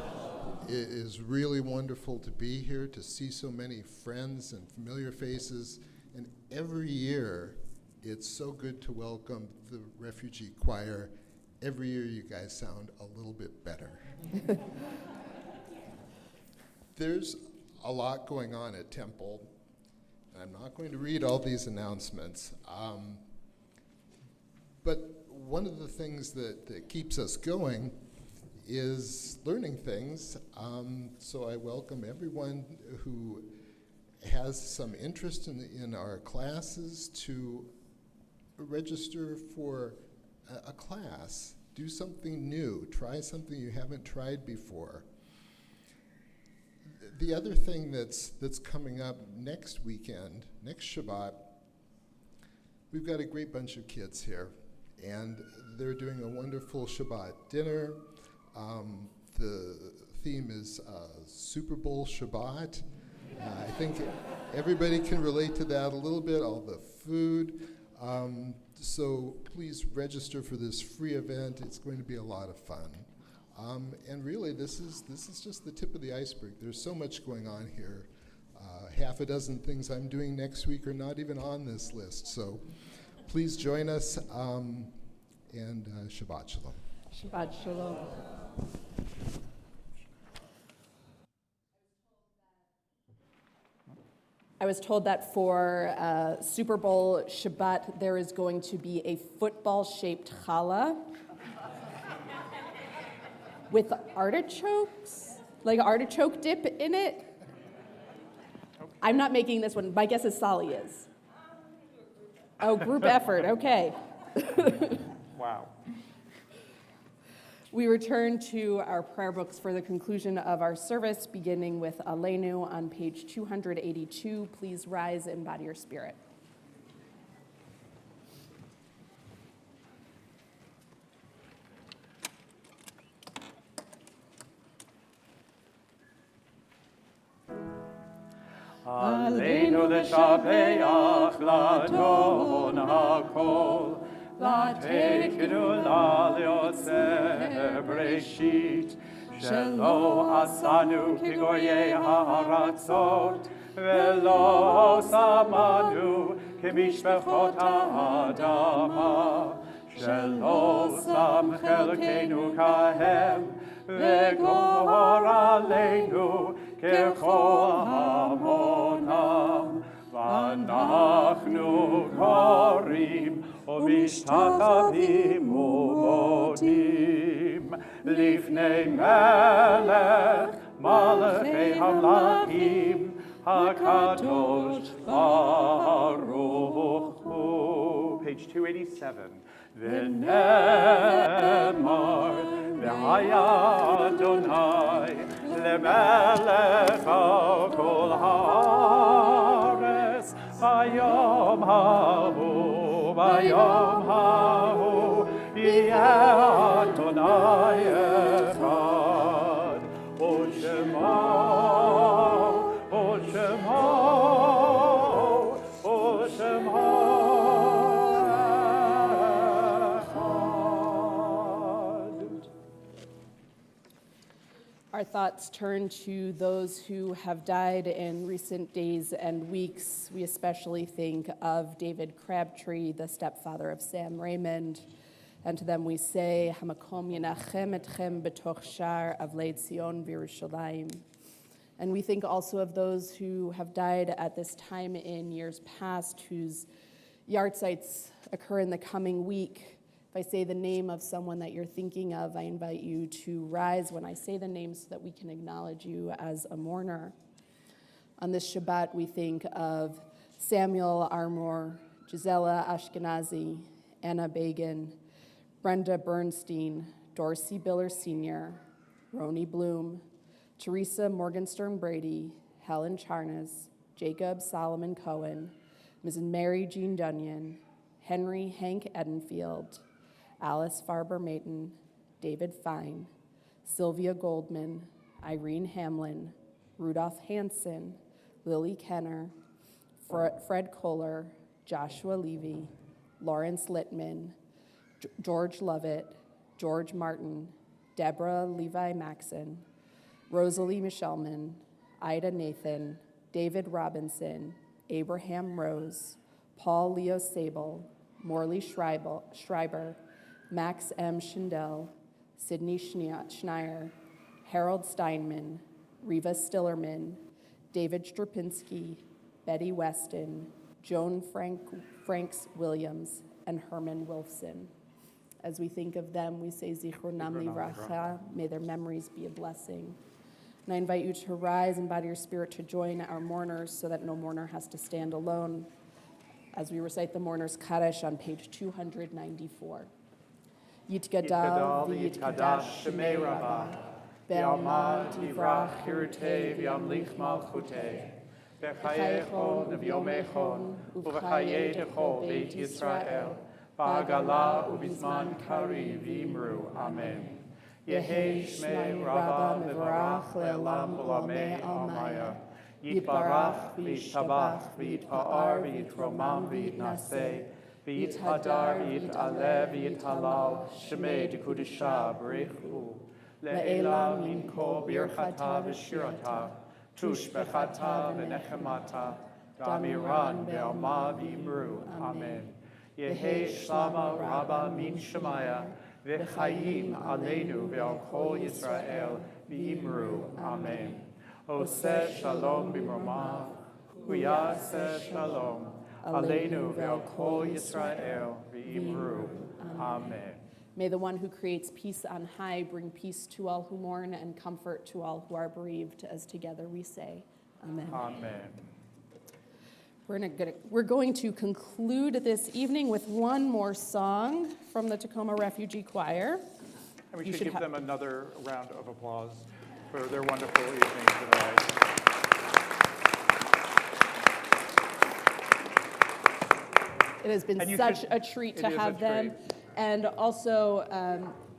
It is really wonderful to be here, to see so many friends and familiar faces. And every year, it's so good to welcome the refugee choir. Every year, you guys sound a little bit better. There's a lot going on at Temple. I'm not going to read all these announcements. But one of the things that keeps us going is learning things. So I welcome everyone who has some interest in our classes to register for a class. Do something new. Try something you haven't tried before. The other thing that's coming up next weekend, next Shabbat, we've got a great bunch of kids here, and they're doing a wonderful Shabbat dinner. The theme is Super Bowl Shabbat. I think everybody can relate to that a little bit, all the food. So please register for this free event. It's going to be a lot of fun. And really, this is just the tip of the iceberg. There's so much going on here. Half a dozen things I'm doing next week are not even on this list. So please join us, and Shabbat Shalom. Shabbat Shalom. I was told that for Super Bowl Shabbat, there is going to be a football-shaped challah with artichokes, like artichoke dip in it. I'm not making this one. My guess is Sally is. Oh, group effort, okay. Wow. We return to our prayer books for the conclusion of our service, beginning with Aleinu on page 282. Please rise and body your spirit. Aleinu l'shabeach l'adon hakol, l'tekenu l'aliotzeh breshit, shelo asanu kigoyei ha'aratzot, velo samanu kemishpechot ha'adama, shelo sam chelkenu kahem, v'gor aleinu ככל המונם, ואנחנו קוראים ומשתחווים ומודים לפני מלך מלכי המלכים הקדוש ברוך הוא. Page 287. ונאמר והיה אדוני למלך על כל הארץ ביום ההוא יהיה אדוני אחד ושמו Our thoughts turn to those who have died in recent days and weeks. We especially think of David Crabtree, the stepfather of Sam Raymond. And to them we say, Hamakom yenachem etchem betoch shar avlei Tzion v'Yerushalayim. And we think also of those who have died at this time in years past, whose yard sites occur in the coming week. If I say the name of someone that you're thinking of, I invite you to rise when I say the name so that we can acknowledge you as a mourner. On this Shabbat, we think of Samuel Armour, Gisela Ashkenazi, Anna Begin, Brenda Bernstein, Dorsey Biller Sr., Roni Bloom, Teresa Morgenstern Brady, Helen Charnas, Jacob Solomon Cohen, Mrs. Mary Jean Dunyan, Henry Hank Edenfield, Alice Farber Mayton, David Fine, Sylvia Goldman, Irene Hamlin, Rudolph Hansen, Lily Kenner, Fred Kohler, Joshua Levy, Lawrence Littman, George Lovett, George Martin, Deborah Levi Maxon, Rosalie Michelman, Ida Nathan, David Robinson, Abraham Rose, Paul Leo Sable, Morley Schreiber, Max M. Schindel, Sidney Schneier, Harold Steinman, Reva Stillerman, David Strapinski, Betty Weston, Joan Franks Williams, and Herman Wilson. As we think of them, we say Zichronam Livracha, may their memories be a blessing. And I invite you to rise and bow to your spirit to join our mourners so that no mourner has to stand alone as we recite the mourner's Kaddish on page 294. Yitgadal v'yitkadash shemei Rabbah, be'alma tivrach hirutei v'yamlich malchutei, b'chayechon v'yomechon, u'v'chayei dechol beit Yisrael, ba'agala u'bizman kari v'imru. Amen. Yehi shmei Rabbah mevarach le'olam olamei almaya, Yitbarach v'yishtabach v'yitpa'ar v'yitromam v'yitnaseh, v'yithadar v'yit'aleh v'yithalal, shemei dekudisha b'rechu, le'elam min kol birchata v'shirata, tush bechata v'nechemata, damiran be'alma v'imru. Amen. Yehi shlama Rabbah min shemaya, v'chayim aleinu ve'al kol Yisrael v'imru. Amen. Oseh shalom b'mromav, uyaseh shalom, aleinu ve'al kol Yisrael v'imru. Amen. May the one who creates peace on high bring peace to all who mourn and comfort to all who are bereaved, as together we say, Amen. Amen. We're going to conclude this evening with one more song from the Tacoma Refugee Choir. And we should give them another round of applause for their wonderful evening tonight. It has been such a treat to have them. And also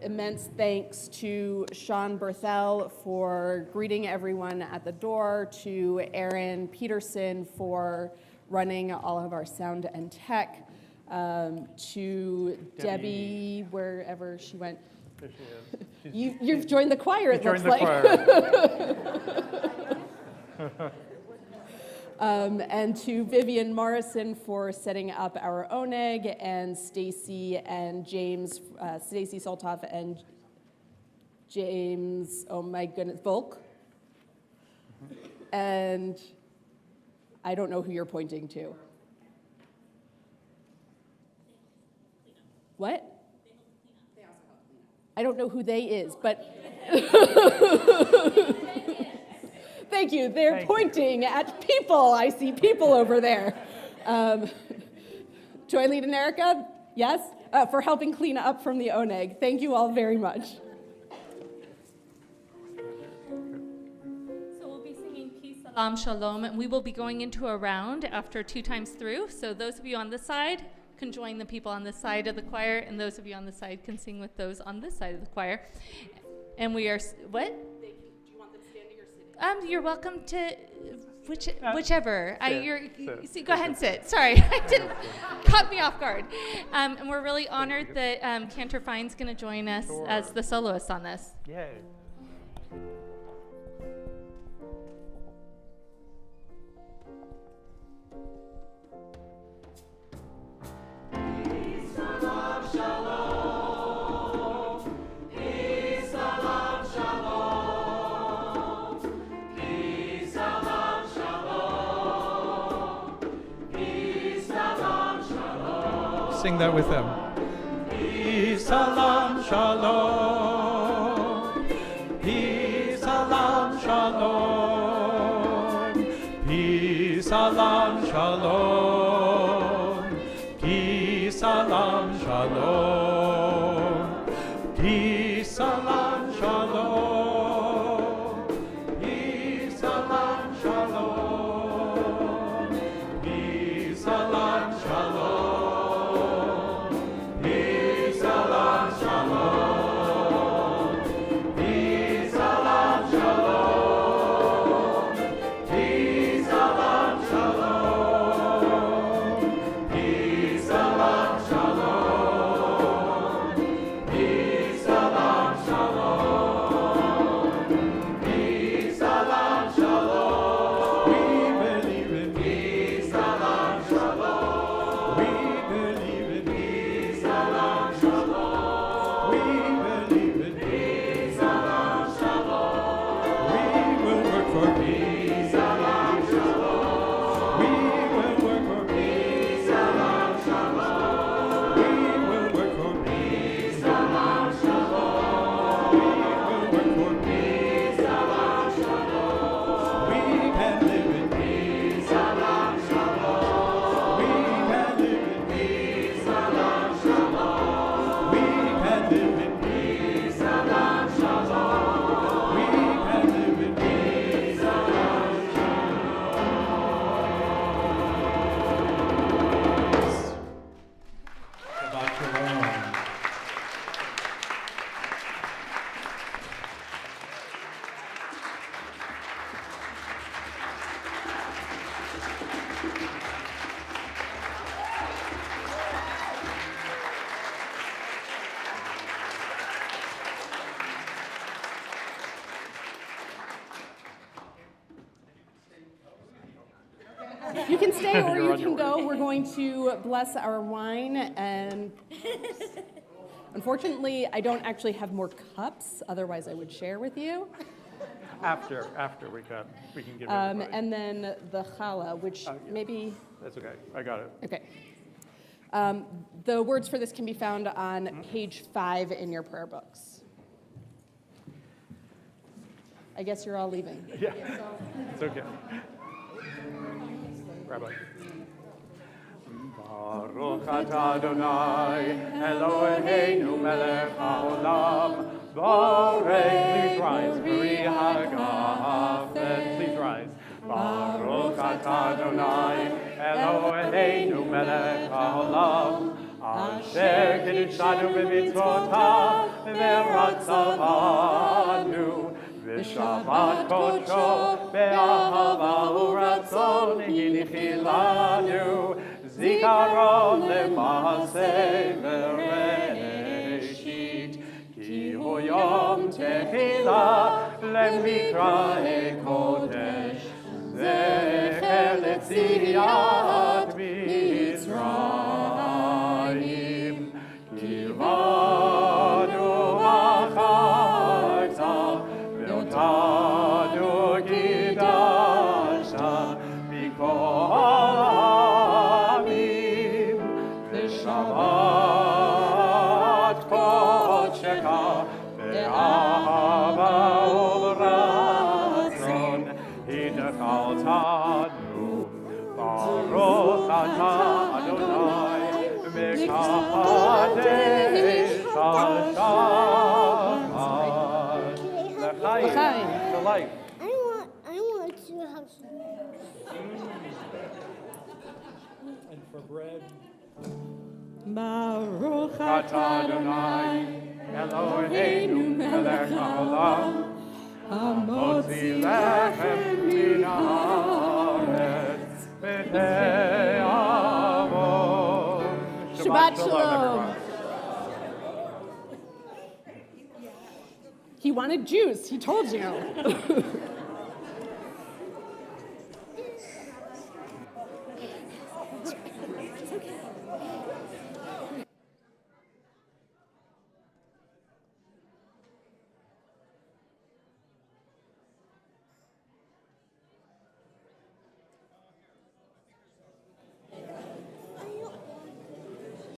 immense thanks to Sean Berthel for greeting everyone at the door, to Aaron Peterson for running all of our sound and tech, to Debbie, wherever she went. There she is. You've joined the choir, it looks like. And to Vivian Morrison for setting up our oneg, and Stacy and James, Stacy Soltoff and James, oh my goodness, Volk. And I don't know who you're pointing to. What? I don't know who they is, but thank you. They're pointing at people. I see people over there. Joy, Lead, and Erica, yes, for helping clean up from the oneg. Thank you all very much. So we'll be singing Peace, Salam, Shalom, and we will be going into a round after 2 times through. So those of you on this side can join the people on this side of the choir, and those of you on the side can sing with those on this side of the choir. And we are, what? Do you want them standing or sitting? You're welcome to whichever. Sit. Go ahead and sit. Sorry, I didn't caught me off guard. And we're really honored that Cantor Fine's going to join us as the soloist on this. Yay. Sing that with them. Peace, salam, shalom. Peace, salam, shalom. Peace, salam, shalom. Peace, salam, shalom. Peace, salam, shalom. Peace, salam, shalom. Peace, salam, shalom. Peace, salam, shalom. Peace, salam, shalom. Peace, salam, shalom. Peace, salam, shalom. Peace, salam, shalom. Peace, salam, shalom. We believe in peace, salam, shalom. We believe in peace, salam, shalom. We believe in peace, salam, shalom. We will work for peace, salam, shalom. We will work for peace, salam, shalom. We will work for peace, salam, shalom. We will work for peace, salam, shalom. We can live in peace, salam, shalom. We can live in peace, salam, shalom. We can live in peace, salam, shalom. We can live in peace, salam, Shabbat shalom. You can stay or You're you on your can way. go. We're going to bless our wine, and unfortunately, I don't actually have more cups. Otherwise, I would share with you. After we can give everybody. And then the challah, which Yeah. maybe, That's okay. I got it. okay. The words for this can be found on page 5 in your prayer books. I guess you're all leaving. Yeah. It's okay. Rabbi. Baruch atah Adonai, Eloheinu melech haolam, borei, please rise, Bri hagafet, please rise. Baruch atah Adonai, Eloheinu melech haolam, asher kiddushanu b'mitzvotav, v'ratzavanu, v'shabbat kodsho, be'ahava u'ratzon, hinichilanu, zikaron le'maaseh v'reshit, ki hu yom tehillah le'mikra'e kodesh, zecher letziat Mitzrayim, kivanu acharta, ve'otanu kidashta, mikol ha'amim, v'shabbat kodshecha, ve'ahava u'ratzon, hinechaltanu, Baruch atah Adonai, mekadesh hashamat, l'chaim, to life. I want to have some. And for bread. Baruch atah Adonai, Eloheinu melech haolam, motzi lechem min haaretz, v'te'avon. Shabbat shalom. He wanted juice, he told you.